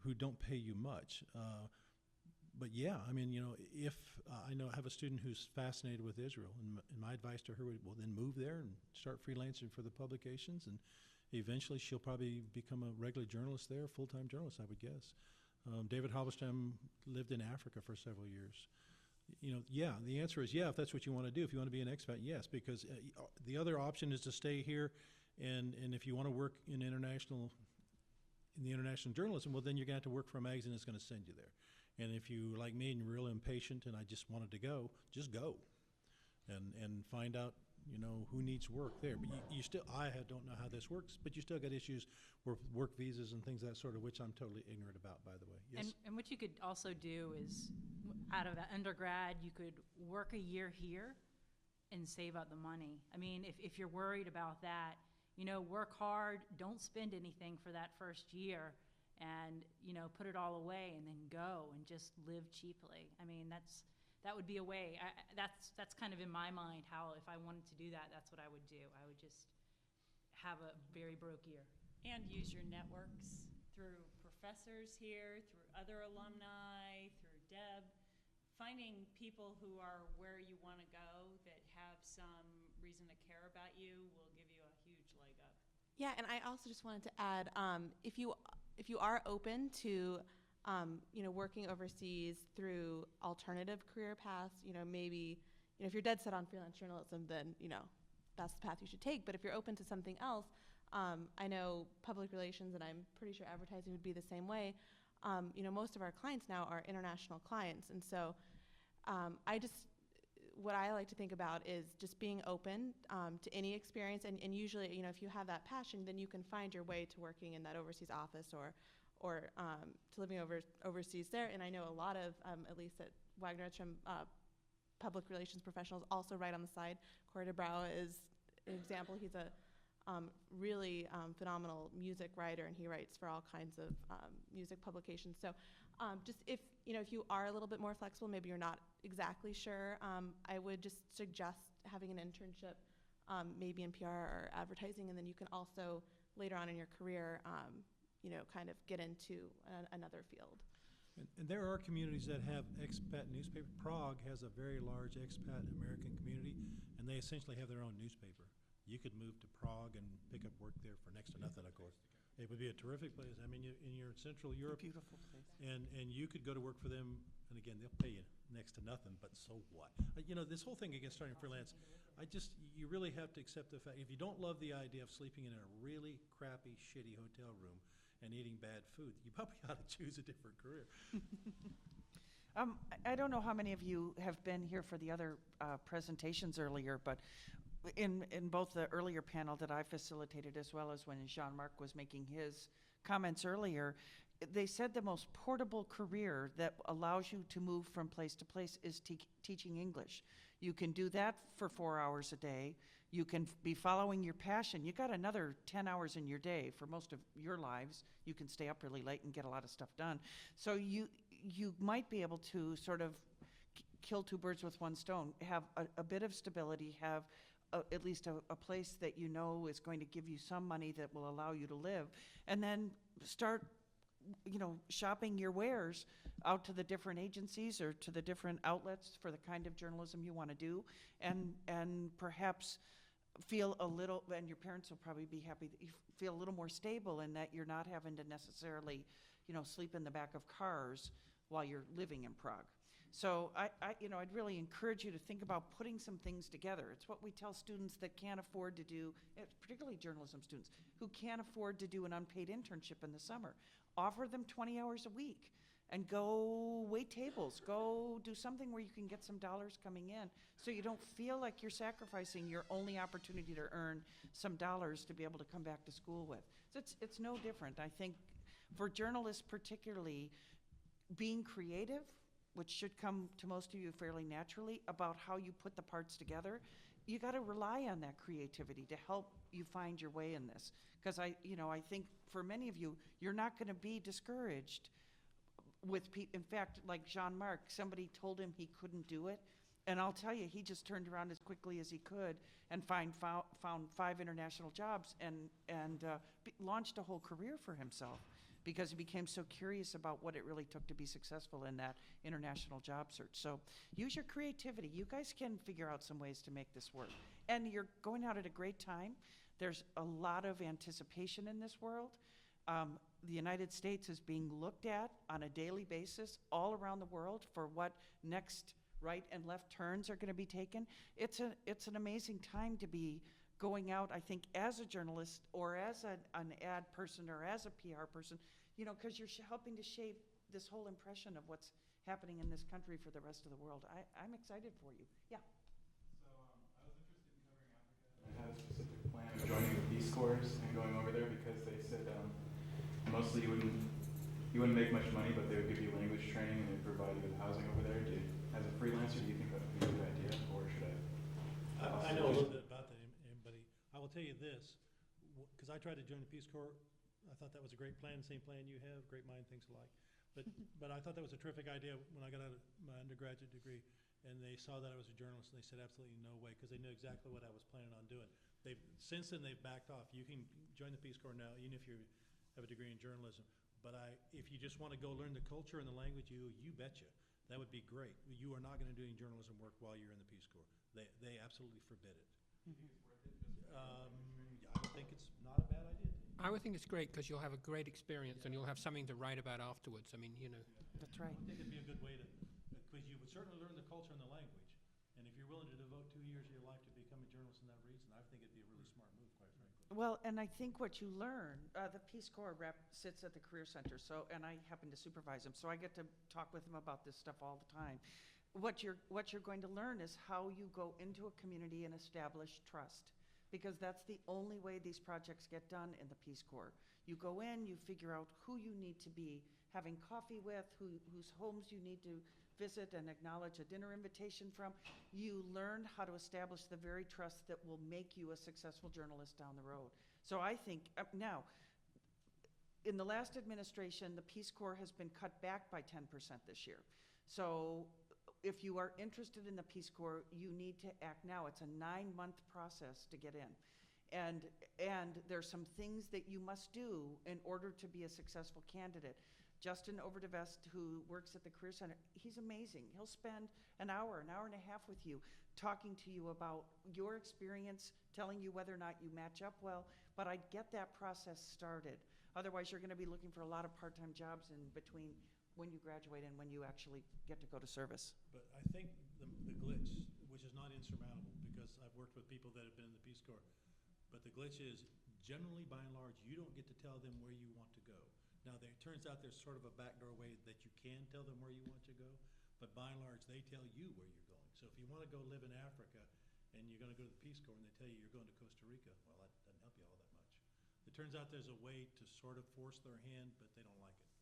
who don't pay you much. But yeah, I mean, if I have a student who's fascinated with Israel, and my advice to her would, well, then move there and start freelancing for the publications, and eventually she'll probably become a regular journalist there, full-time journalist, I would guess. David Halberstam lived in Africa for several years. Yeah, the answer is yeah, if that's what you want to do. If you want to be an expat, yes, because the other option is to stay here, and if you want to work in the international journalism, well, then you're going to have to work for a magazine that's going to send you there. And if you, like me, and you're real impatient and I just wanted to go, just go and find out, who needs work there. But you still, don't know how this works, but you still got issues with work visas and things of that sort of, which I'm totally ignorant about, by the way. Yes? And what you could also do is, out of undergrad, you could work a year here and save up the money. I mean, if you're worried about that, work hard, don't spend anything for that first year, and put it all away and then go and just live cheaply. I mean, that would be a way. That's kind of in my mind how, if I wanted to do that, that's what I would do. I would just have a very broke year. And use your networks through professors here, through other alumni, through Deb. Finding people who are where you want to go that have some reason to care about you will give you a huge leg up. Yeah, and I also just wanted to add, if you are open to, working overseas through alternative career paths, maybe, if you're dead set on freelance journalism, then, that's the path you should take. But if you're open to something else, I know public relations, and I'm pretty sure advertising would be the same way. Most of our clients now are international clients. And so what I like to think about is just being open to any experience. And usually, if you have that passion, then you can find your way to working in that overseas office or to living overseas there. And I know a lot of, at least at Waggener, Edstrom, public relations professionals also write on the side. Corey DeBrouw is an example. He's a really phenomenal music writer, and he writes for all kinds of music publications. So just if you are a little bit more flexible, maybe you're not exactly sure, I would just suggest having an internship maybe in PR or advertising, and then you can also later on in your career kind of get into another field. And there are communities that have expat newspaper. Prague has a very large expat American community, and they essentially have their own newspaper. You could move to Prague and pick up work there for next to nothing, of course. It would be a terrific place. I mean, you're in Central Europe. Beautiful place. And you could go to work for them, and again, they'll pay you next to nothing, but so what? You know, this whole thing against starting freelance, you really have to accept the fact, if you don't love the idea of sleeping in a really crappy, shitty hotel room and eating bad food, you probably ought to choose a different career. I don't know how many of you have been here for the other presentations earlier, but in both the earlier panel that I facilitated as well as when Jean-Marc was making his comments earlier, they said the most portable career that allows you to move from place to place is teaching English. You can do that for 4 hours a day. You can be following your passion. You got another 10 hours in your day for most of your lives. You can stay up really late and get a lot of stuff done. So you might be able to sort of kill two birds with one stone, have a bit of stability, have at least a place that you know is going to give you some money that will allow you to live, and then start shopping your wares out to the different agencies or to the different outlets for the kind of journalism you want to do, and perhaps feel a little, and your parents will probably be happy that you feel a little more stable and that you're not having to necessarily, sleep in the back of cars while you're living in Prague. So I'd really encourage you to think about putting some things together. It's what we tell students that can't afford to do, particularly journalism students, who can't afford to do an unpaid internship in the summer. Offer them 20 hours a week and go wait tables, go do something where you can get some dollars coming in so you don't feel like you're sacrificing your only opportunity to earn some dollars to be able to come back to school with. So it's no different. I think for journalists particularly, being creative, which should come to most of you fairly naturally, about how you put the parts together, you got to rely on that creativity to help you find your way in this. Because I think for many of you, you're not going to be discouraged with in fact, like Jean-Marc, somebody told him he couldn't do it, and I'll tell you, he just turned around as quickly as he could and found 5 international jobs and launched a whole career for himself, because he became so curious about what it really took to be successful in that international job search. So use your creativity. You guys can figure out some ways to make this work. And you're going out at a great time. There's a lot of anticipation in this world. The United States is being looked at on a daily basis all around the world for what next right and left turns are going to be taken. It's an amazing time to be going out, I think, as a journalist or as an ad person or as a PR person, because you're helping to shape this whole impression of what's happening in this country for the rest of the world. I'm excited for you. Yeah. So I was interested in covering Africa. I had a specific plan of joining the Peace Corps and going over there because they said mostly you wouldn't make much money, but they would give you language training and they'd provide you with housing over there. As a freelancer, do you think that would be a good idea, or should I? I know a little bit about that, but I will tell you this, because I tried to join the Peace Corps. I thought that was a great plan, same plan you have, great mind thinks alike. But I thought that was a terrific idea when I got out of my undergraduate degree, and they saw that I was a journalist, and they said absolutely no way, because they knew exactly what I was planning on doing. Since then they've backed off. You can join the Peace Corps now, even if you have a degree in journalism. But if you just want to go learn the culture and the language, you betcha. That would be great. You are not going to do any journalism work while you're in the Peace Corps. They absolutely forbid it. I think it's not a bad idea. I would think it's great because you'll have a great experience and you'll have something to write about afterwards. I mean, That's right. I think it'd be a good way to, because you would certainly learn the culture and the language. And if you're willing to devote 2 years of your life to become a journalist in that reason, I think it'd be a really smart move, quite frankly. Well, and I think what you learn, the Peace Corps rep sits at the Career Center, and I happen to supervise him, so I get to talk with him about this stuff all the time. What you're going to learn is how you go into a community and establish trust, because that's the only way these projects get done in the Peace Corps. You go in, you figure out who you need to be having coffee with, whose homes you need to visit and acknowledge a dinner invitation from. You learn how to establish the very trust that will make you a successful journalist down the road. So I think, now, in the last administration, the Peace Corps has been cut back by 10% this year. So if you are interested in the Peace Corps, you need to act now. It's a 9-month process to get in. And there's some things that you must do in order to be a successful candidate. Justin Overdevest, who works at the Career Center, he's amazing. He'll spend an hour and a half with you, talking to you about your experience, telling you whether or not you match up well. But I'd get that process started. Otherwise, you're going to be looking for a lot of part-time jobs in between when you graduate and when you actually get to go to service. But I think the glitch, which is not insurmountable, because I've worked with people that have been in the Peace Corps, but the glitch is, generally, by and large, you don't get to tell them where you want to go. Now, it turns out there's sort of a backdoor way that you can tell them where you want to go, but by and large, they tell you where you're going. So if you want to go live in Africa, and you're going to go to the Peace Corps, and they tell you you're going to Costa Rica, well, that doesn't help you all that much. It turns out there's a way to sort of force their hand, but they don't like it.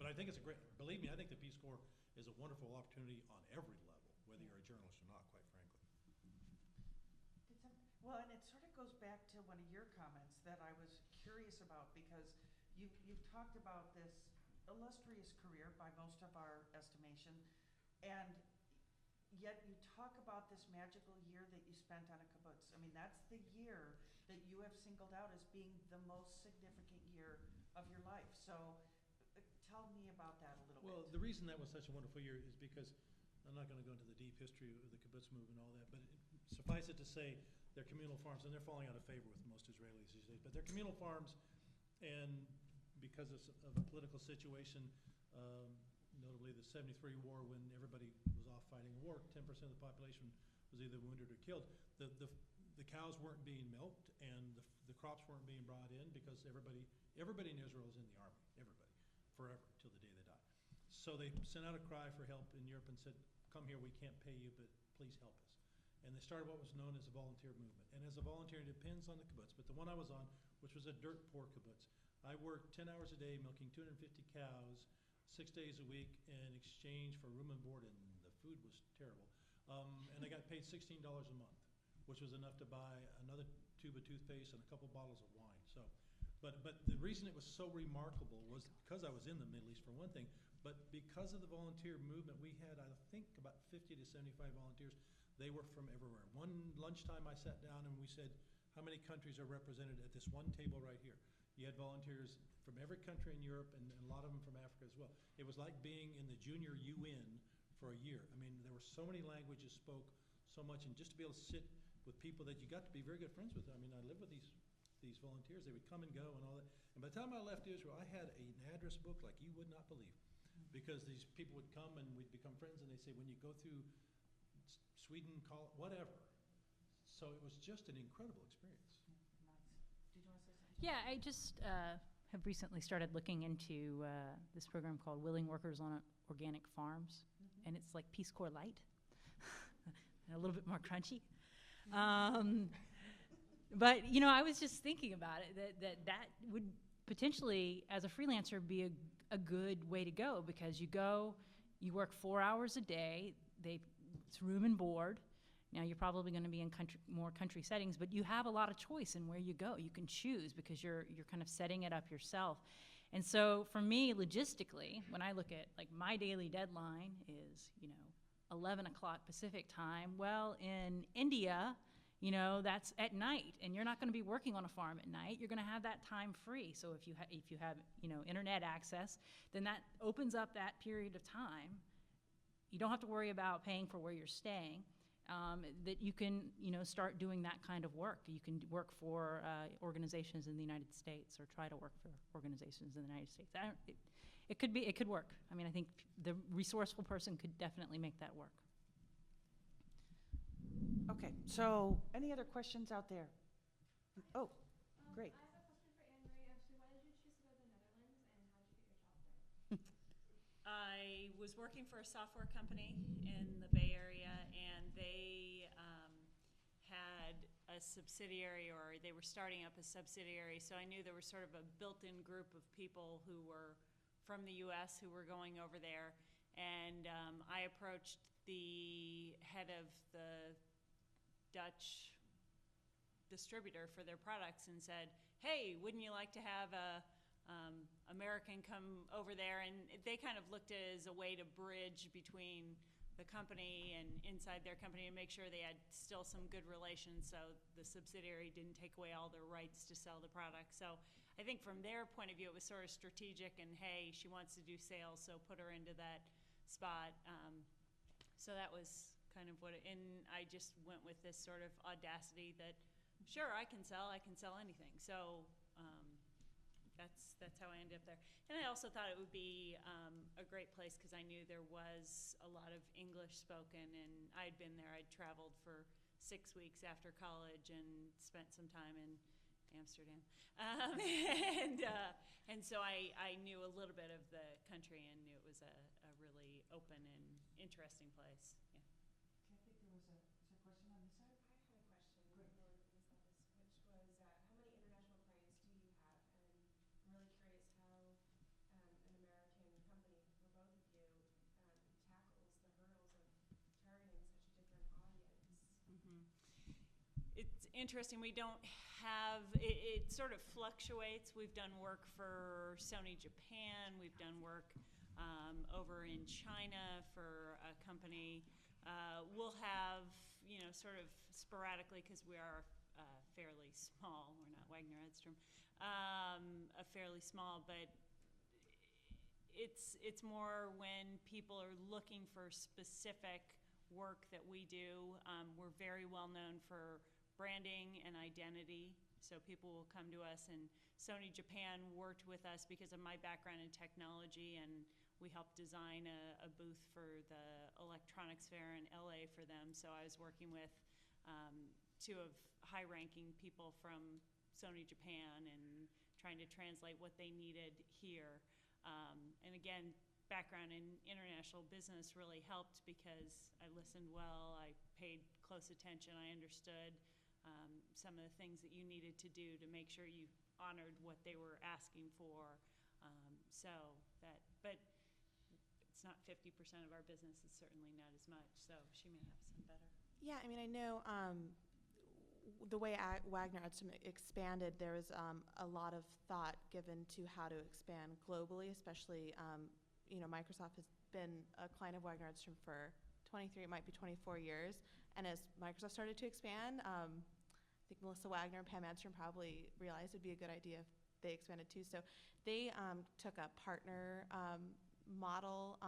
But I think it's a great, believe me, I think the Peace Corps is a wonderful opportunity on every level, whether you're a journalist or not, quite frankly. Well, and it sort of goes back to one of your comments that I was curious about, because you've talked about this illustrious career by most of our estimation, and yet you talk about this magical year that you spent on a kibbutz. I mean, that's the year that you have singled out as being the most significant year of your life. So tell me about that a little bit. Well, the reason that was such a wonderful year is because, I'm not going to go into the deep history of the kibbutz movement and all that, but suffice it to say, they're communal farms, and they're falling out of favor with most Israelis these days, but they're communal farms, and because of a political situation, notably the '73 war, when everybody was off fighting a war, 10% of the population was either wounded or killed. The cows weren't being milked, and the crops weren't being brought in, because everybody in Israel is in the army, everybody, forever, till the day they die. So they sent out a cry for help in Europe and said, come here, we can't pay you, but please help us. And they started what was known as a volunteer movement. And as a volunteer, it depends on the kibbutz, but the one I was on, which was a dirt poor kibbutz, I worked 10 hours a day milking 250 cows, 6 days a week, in exchange for room and board, and the food was terrible. And I got paid $16 a month, which was enough to buy another tube of toothpaste and a couple bottles of wine. So, but the reason it was so remarkable was because I was in the Middle East, for one thing, but because of the volunteer movement, we had, I think, about 50 to 75 volunteers. They were from everywhere. One lunchtime I sat down and we said, how many countries are represented at this one table right here? You had volunteers from every country in Europe, and a lot of them from Africa as well. It was like being in the junior UN for a year. I mean, there were so many languages spoke, so much, and just to be able to sit with people that you got to be very good friends with. I mean, I lived with these volunteers. They would come and go and all that. And by the time I left Israel, I had an address book like you would not believe, because these people would come and we'd become friends, and they'd say, when you go through Sweden, call it whatever. So it was just an incredible experience. Nice. Did you want to say something? Yeah, I just have recently started looking into this program called Willing Workers on Organic Farms, and it's like Peace Corps light, and a little bit more crunchy. But you know, I was just thinking about it, that would potentially, as a freelancer, be a good way to go, because you work 4 hours a day. It's room and board. Now, you're probably going to be in more country settings, but you have a lot of choice in where you go. You can choose, because you're kind of setting it up yourself. And so for me, logistically, when I look at, like, my daily deadline is, 11 o'clock Pacific time. Well, in India, that's at night, and you're not going to be working on a farm at night. You're going to have that time free. So if you have internet access, then that opens up that period of time. You don't have to worry about paying for where you're staying. That you can, start doing that kind of work. You can work for organizations in the United States, or try to work for organizations in the United States. It could work. I mean, I think the resourceful person could definitely make that work. Okay, so any other questions out there? Oh, great. I have a question for Anne Marie. Actually, why did you choose to go to the Netherlands, and how did you get your job there? I was working for a software company in the Bay Area, and they had a subsidiary, or they were starting up a subsidiary, so I knew there was sort of a built-in group of people who were from the U.S. who were going over there, and I approached the head of the Dutch distributor for their products and said, hey, wouldn't you like to have a American come over there? And they kind of looked at it as a way to bridge between the company and inside their company, and make sure they had still some good relations, so the subsidiary didn't take away all their rights to sell the product. So I think from their point of view, it was sort of strategic, and hey, she wants to do sales, so put her into that spot. So that was kind of and I just went with this sort of audacity that, sure, I can sell anything. So that's how I ended up there. And I also thought it would be a great place because I knew there was a lot of English spoken, and I'd been there. I'd traveled for 6 weeks after college and spent some time in Amsterdam. And so I knew a little bit of the country and knew it was a really open and interesting place. Yeah. Okay, I think there was a question on this side? I had a question for Ms. Levis, which was how many international clients do you have? And I'm really curious how an American company for both of you tackles the hurdles of targeting such a different audience. It's interesting. We don't have, it sort of fluctuates. We've done work for Sony Japan. We've done work over in China for a company. We'll have, sort of sporadically, because we are fairly small. We're not Waggener, Edstrom. A fairly small, but it's more when people are looking for specific work that we do. We're very well known for branding and identity, so people will come to us, and Sony Japan worked with us because of my background in technology, and we helped design a booth for the electronics fair in LA for them. So I was working with two of high-ranking people from Sony Japan and trying to translate what they needed here. And again, background in international business really helped because I listened well, I paid close attention, I understood some of the things that you needed to do to make sure you honored what they were asking for. But it's not 50% of our business, it's certainly not as much, so she may have some better. Yeah, I mean, I know the way Waggener Edstrom expanded, there was a lot of thought given to how to expand globally, especially, Microsoft has been a client of Waggener Edstrom for 23, it might be 24 years. And as Microsoft started to expand, I think Melissa Waggener and Pam Edstrom probably realized it'd be a good idea if they expanded too. So they took a partner model.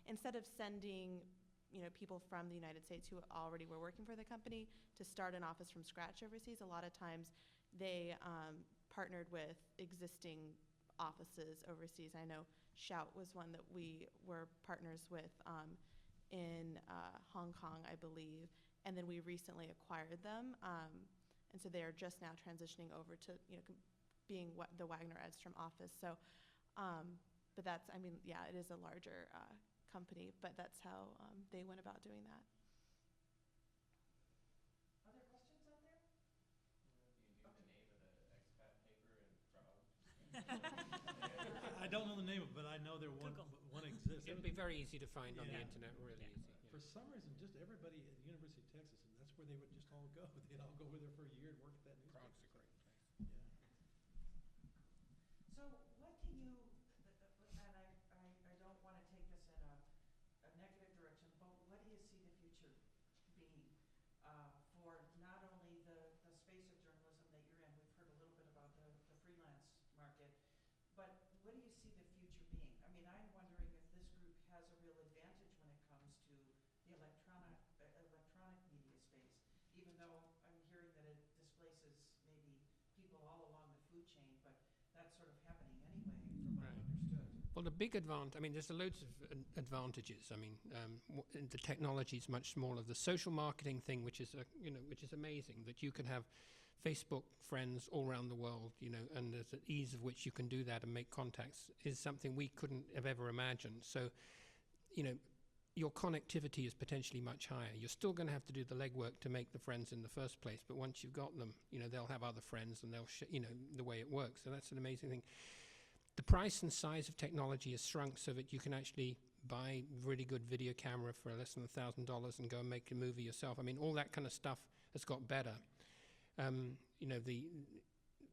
Instead of sending people from the United States who already were working for the company to start an office from scratch overseas, a lot of times they partnered with existing offices overseas. I know Shout was one that we were partners with in Hong Kong, I believe, and then we recently acquired them, and so they are just now transitioning over to being the Waggener Edstrom office. So, but that's, I mean, yeah, it is a larger company, but that's how they went about doing that. Other questions out there? Do you need the name of the expat paper in Prague? I don't know the name of it, but I know there one exists. It would be very easy to find on the Yeah. internet, really easy. For some reason, just everybody at the University of Texas, and that's where they would just all go. They'd all go over there for a year and work at that newspaper. Prague's a great place. Yeah. So what do you, and I don't want to take this in a negative direction, but what do you see the future being for not only the space of journalism that you're in? We've heard a little bit about the freelance market, but what do you see the future being? I mean, I'm wondering if this group has a real advantage when it comes to the electronic media space, even though I'm hearing that it displaces maybe people all along the food chain, but that's sort of happening anyway, from what I understood. Well, the big advantage, I mean, there's loads of advantages. I mean, the technology is much smaller. The social marketing thing, which is amazing, that you can have Facebook friends all around the world, and there's an ease of which you can do that and make contacts, is something we couldn't have ever imagined. So, your connectivity is potentially much higher. You're still going to have to do the legwork to make the friends in the first place, but once you've got them, they'll have other friends and they'll, the way it works. So that's an amazing thing. The price and size of technology has shrunk so that you can actually buy a really good video camera for less than $1,000 and go and make a movie yourself. I mean, all that kind of stuff has got better.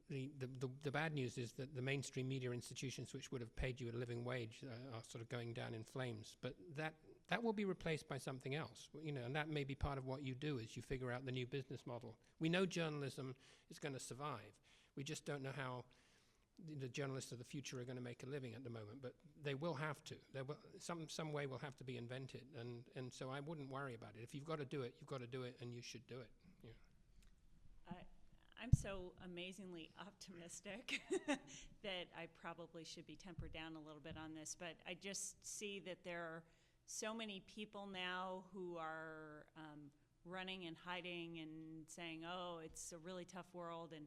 The bad news is that the mainstream media institutions, which would have paid you a living wage, are sort of going down in flames. But that will be replaced by something else, and that may be part of what you do, is you figure out the new business model. We know journalism is going to survive. We just don't know how the journalists of the future are going to make a living at the moment, but they will have to. Some way will have to be invented, and so I wouldn't worry about it. If you've got to do it, you've got to do it, and you should do it. Yeah. I'm I'm so amazingly optimistic that I probably should be tempered down a little bit on this, but I just see that there are so many people now who are running and hiding and saying, oh, it's a really tough world, and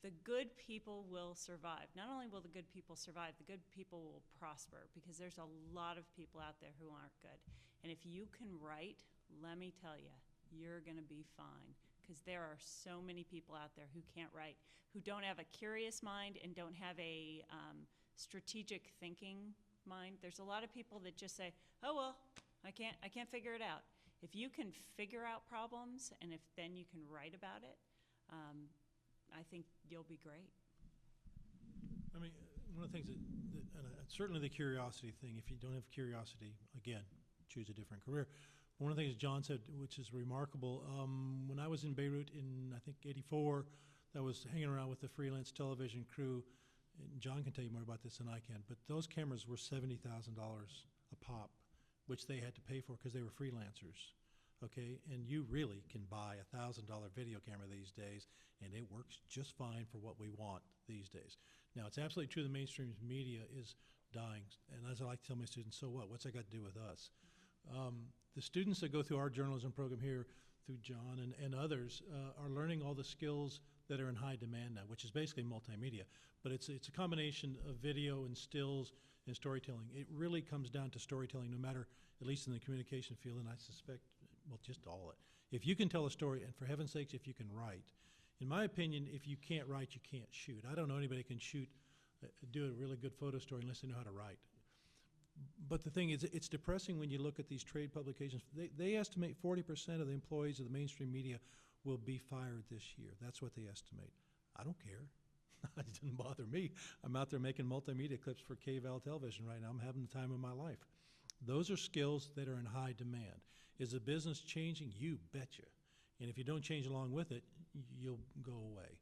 the good people will survive. Not only will the good people survive, the good people will prosper, because there's a lot of people out there who aren't good. And if you can write, let me tell you, you're going to be fine, because there are so many people out there who can't write, who don't have a curious mind and don't have a strategic thinking mind. There's a lot of people that just say, oh, well, I can't figure it out. If you can figure out problems, and if then you can write about it, I think you'll be great. I mean, one of the things certainly the curiosity thing, if you don't have curiosity, again, choose a different career. One of the things John said, which is remarkable, when I was in Beirut in, I think, '84, I was hanging around with the Freelance television crew, and John can tell you more about this than I can, but those cameras were $70,000 a pop, which they had to pay for because they were freelancers. Okay, and you really can buy a $1,000 video camera these days, and it works just fine for what we want these days. Now, it's absolutely true the mainstream media is dying, and as I like to tell my students, so what? What's that got to do with us? The students that go through our journalism program here, through John and others, are learning all the skills that are in high demand now, which is basically multimedia. But it's a combination of video and stills and storytelling. It really comes down to storytelling, no matter, at least in the communication field, and I suspect, well, just all it. If you can tell a story, and for heaven's sakes, if you can write. In my opinion, if you can't write, you can't shoot. I don't know anybody who can do a really good photo story unless they know how to write. But the thing is, it's depressing when you look at these trade publications. They estimate 40% of the employees of the mainstream media will be fired this year. That's what they estimate. I don't care. It doesn't bother me. I'm out there making multimedia clips for K-Val television right now. I'm having the time of my life. Those are skills that are in high demand. Is the business changing? You betcha. And if you don't change along with it, you'll go away.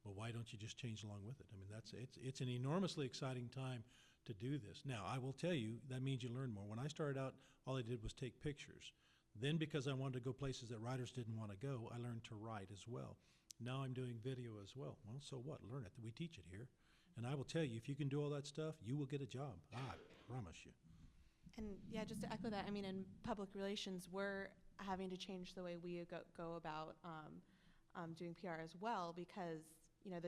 Well, why don't you just change along with it? I mean, it's an enormously exciting time to do this. Now, I will tell you, that means you learn more. When I started out, all I did was take pictures. Then, because I wanted to go places that writers didn't want to go, I learned to write as well. Now I'm doing video as well. Well, so what? Learn it. We teach it here. And I will tell you, if you can do all that stuff, you will get a job. I promise you. And yeah, just to echo that, I mean, in public relations, we're having to change the way we go about doing PR as well, because, you know,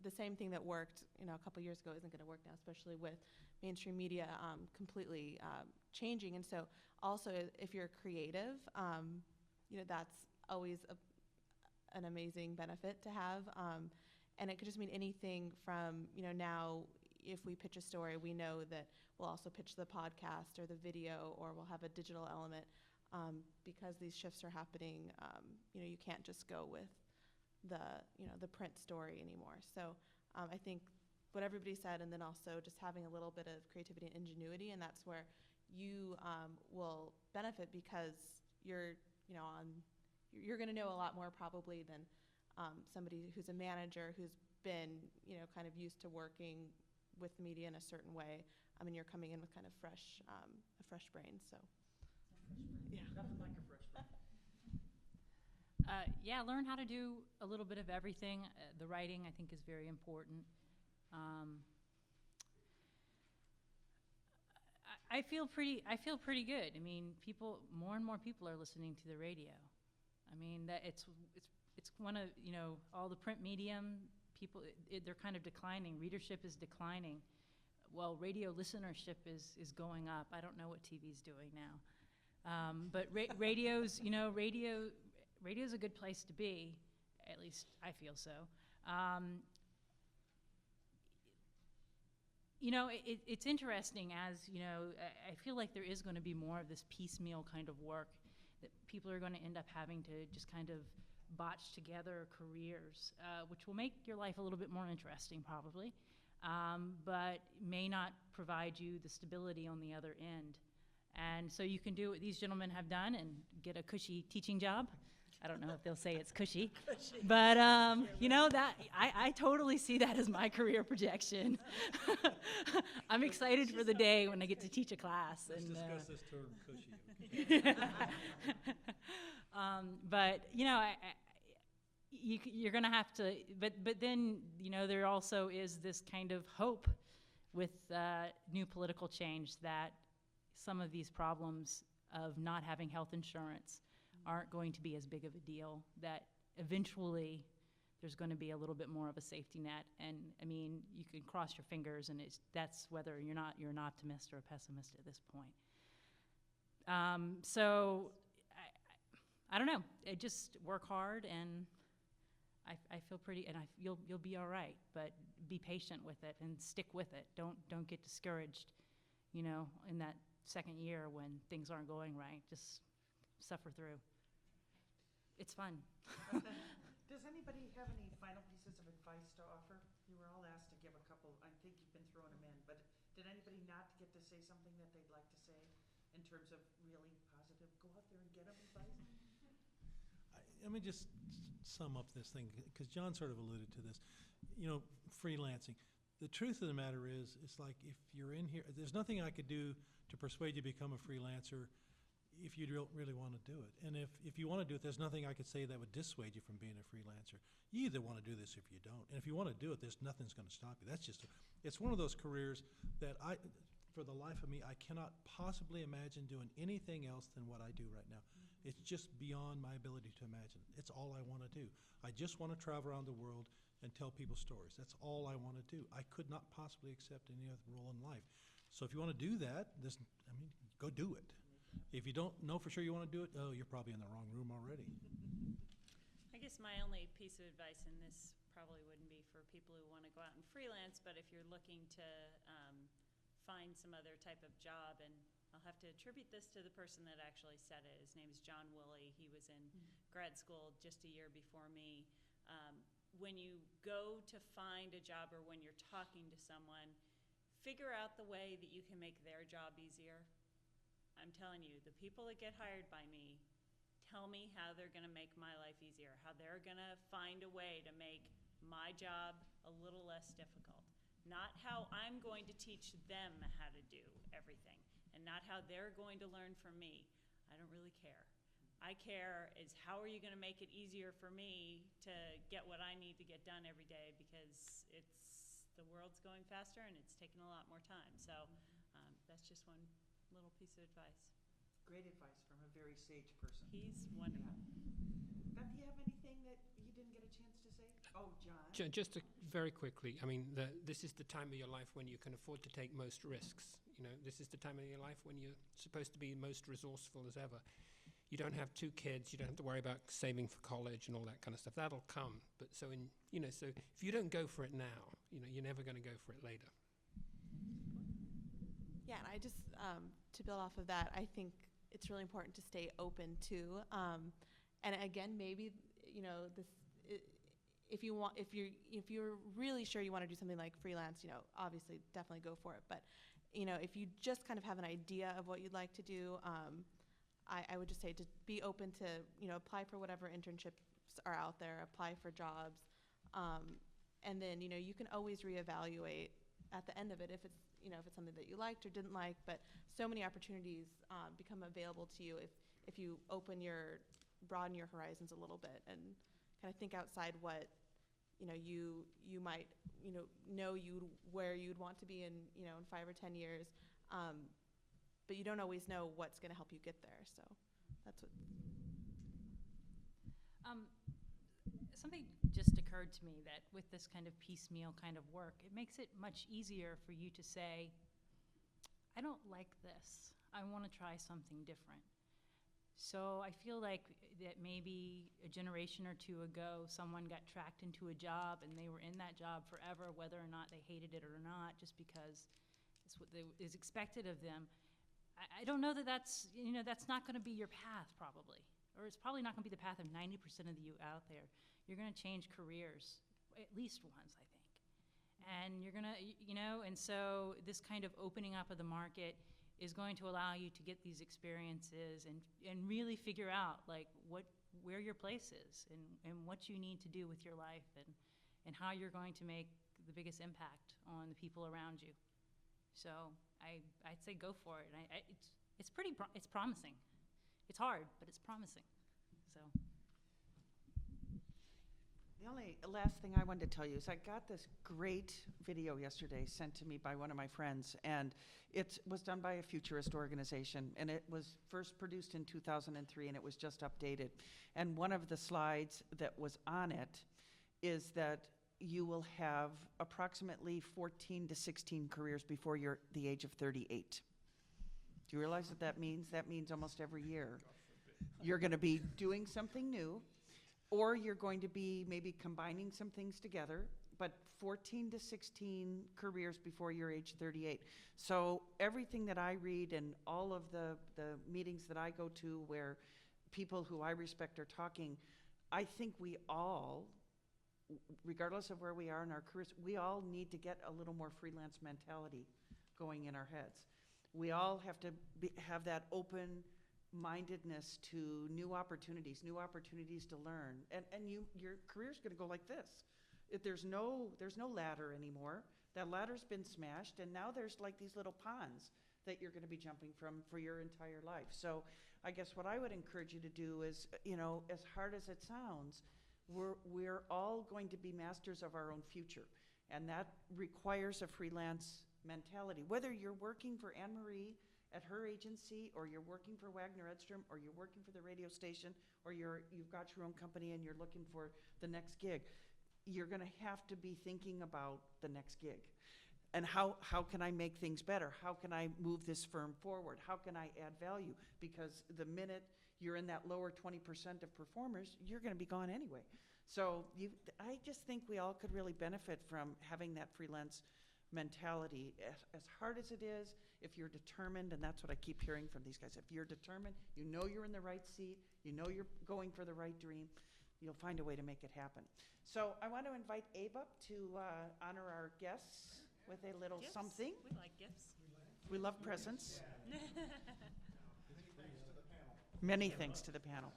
the same thing that worked, you know, a couple years ago isn't going to work now, especially with mainstream media completely changing. And so also, if you're creative, you know, that's always an amazing benefit to have. And it could just mean anything from, you know, now if we pitch a story, we know that we'll also pitch the podcast or the video, or we'll have a digital element. Because these shifts are happening, you know, you can't just go with the print story anymore. So I think what everybody said, and then also just having a little bit of creativity and ingenuity, and that's where you will benefit, because you're going to know a lot more probably than somebody who's a manager who's been, you know, kind of used to working with media in a certain way. I mean, you're coming in with kind of a fresh brain. So. Yeah. Nothing like a fresh brain. Yeah, learn how to do a little bit of everything. The writing, I think, is very important. I feel pretty good. I mean, more and more people are listening to the radio. I mean, that it's one of, you know, all the print medium people. They're kind of declining. Readership is declining. Well, radio listenership is going up. I don't know what TV's doing now. But radio's a good place to be. At least I feel so. You know, it's interesting, as, you know, I feel like there is going to be more of this piecemeal kind of work, that people are going to end up having to just kind of botch together careers, which will make your life a little bit more interesting probably, but may not provide you the stability on the other end. And so you can do what these gentlemen have done and get a cushy teaching job. I don't know if they'll say it's cushy, but you know, that I totally see that as my career projection. I'm excited for the day when I get to teach a class. Let's and discuss this term, cushy. but you know, you're going to have to, but then, you know, there also is this kind of hope with new political change that some of these problems of not having health insurance aren't going to be as big of a deal, that eventually there's going to be a little bit more of a safety net. And I mean, you can cross your fingers, and that's whether you're an optimist or a pessimist at this point. So I don't know. I just work hard, and I feel pretty, and you'll be all right. But be patient with it and stick with it. Don't get discouraged, you know, in that second year when things aren't going right. Just suffer through. It's fun. Does anybody have any final pieces of advice to offer? You were all asked to give a couple. I think you've been throwing them in, but did anybody not get to say something that they'd like to say in terms of really positive? Go out there and get them advice. Let me just sum up this thing, because John sort of alluded to this. You know, freelancing. The truth of the matter is, it's like if you're in here, there's nothing I could do to persuade you to become a freelancer if you don't really want to do it. And if you want to do it, there's nothing I could say that would dissuade you from being a freelancer. You either want to do this or if you don't. And if you want to do it, there's nothing's going to stop you. That's just, it's one of those careers that for the life of me, I cannot possibly imagine doing anything else than what I do right now. It's just beyond my ability to imagine. It's all I want to do. I just want to travel around the world and tell people stories. That's all I want to do. I could not possibly accept any other role in life. So if you want to do that, go do it. If you don't know for sure you want to do it, you're probably in the wrong room already. I guess my only piece of advice, and this probably wouldn't be for people who want to go out and freelance, but if you're looking to find some other type of job, and I'll have to attribute this to the person that actually said it. His name is John Woolley. He was in grad school just a year before me. When you go to find a job or when you're talking to someone, figure out the way that you can make their job easier. I'm telling you, the people that get hired by me tell me how they're going to make my life easier, how they're going to find a way to make my job a little less difficult. Not how I'm going to teach them how to do everything, and not how they're going to learn from me. I don't really care. I care is how are you going to make it easier for me to get what I need to get done every day, because the world's going faster and it's taking a lot more time. So that's just one little piece of advice. Great advice from a very sage person. He's wonderful. Yeah. Beth, do you have anything that you didn't get a chance to say? Oh, John. Just very quickly, I mean, this is the time of your life when you can afford to take most risks. You know, this is the time of your life when you're supposed to be most resourceful as ever. You don't have 2 kids. You don't have to worry about saving for college and all that kind of stuff. That'll come. But so if you don't go for it now, you know, you're never going to go for it later. Yeah, and I just, to build off of that, I think it's really important to stay open too. And again, maybe, you know, if you're really sure you want to do something like freelance, you know, obviously definitely go for it. But, you know, if you just kind of have an idea of what you'd like to do, I would just say to be open to, you know, apply for whatever internships are out there, apply for jobs. And then, you know, you can always reevaluate at the end of it if it's, you know, if it's something that you liked or didn't like. But so many opportunities become available to you if you broaden your horizons a little bit and kind of think outside what, you know, you might, you know where you'd want to be in, you know, in 5 or 10 years. But you don't always know what's going to help you get there. So that's what. Something just occurred to me that with this kind of piecemeal kind of work, it makes it much easier for you to say, I don't like this. I want to try something different. So I feel like that maybe a generation or 2 ago, someone got tracked into a job and they were in that job forever, whether or not they hated it or not, just because it's what is expected of them. I don't know that's not going to be your path probably, or it's probably not going to be the path of 90% of you out there. You're going to change careers at least once, I think. And you're going to, you know, and so this kind of opening up of the market is going to allow you to get these experiences and really figure out like where your place is and what you need to do with your life and how you're going to make the biggest impact on the people around you. So I'd say go for it. And it's promising. It's hard, but it's promising. So. The only last thing I wanted to tell you is I got this great video yesterday sent to me by one of my friends, and it was done by a futurist organization, and it was first produced in 2003, and it was just updated. And one of the slides that was on it is that you will have approximately 14 to 16 careers before you're the age of 38. Do you realize what that means? That means almost every year you're going to be doing something new, or you're going to be maybe combining some things together, but 14 to 16 careers before you're age 38. So everything that I read and all of the meetings that I go to where people who I respect are talking, I think we all, regardless of where we are in our careers, we all need to get a little more freelance mentality going in our heads. We all have to have that open-mindedness to new opportunities to learn. And your career's gonna go like this. There's no ladder anymore. That ladder's been smashed, and now there's like these little ponds that you're gonna be jumping from for your entire life. So I guess what I would encourage you to do is, you know, as hard as it sounds, we're all going to be masters of our own future. And that requires a freelance mentality. Whether you're working for Anne-Marie at her agency, or you're working for Waggener Edstrom, or you're working for the radio station, or you've got your own company and you're looking for the next gig, you're gonna have to be thinking about the next gig. And how can I make things better? How can I move this firm forward? How can I add value? Because the minute you're in that lower 20% of performers, you're gonna be gone anyway. So I just think we all could really benefit from having that freelance mentality. As hard as it is, if you're determined, and that's what I keep hearing from these guys, if you're determined, you know you're in the right seat, you know you're going for the right dream, you'll find a way to make it happen. So I want to invite Abe up to honor our guests with a little Gifts? something. We like gifts. We love presents. Many thanks to the panel.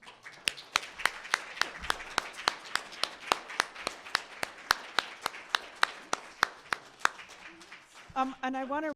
And I want to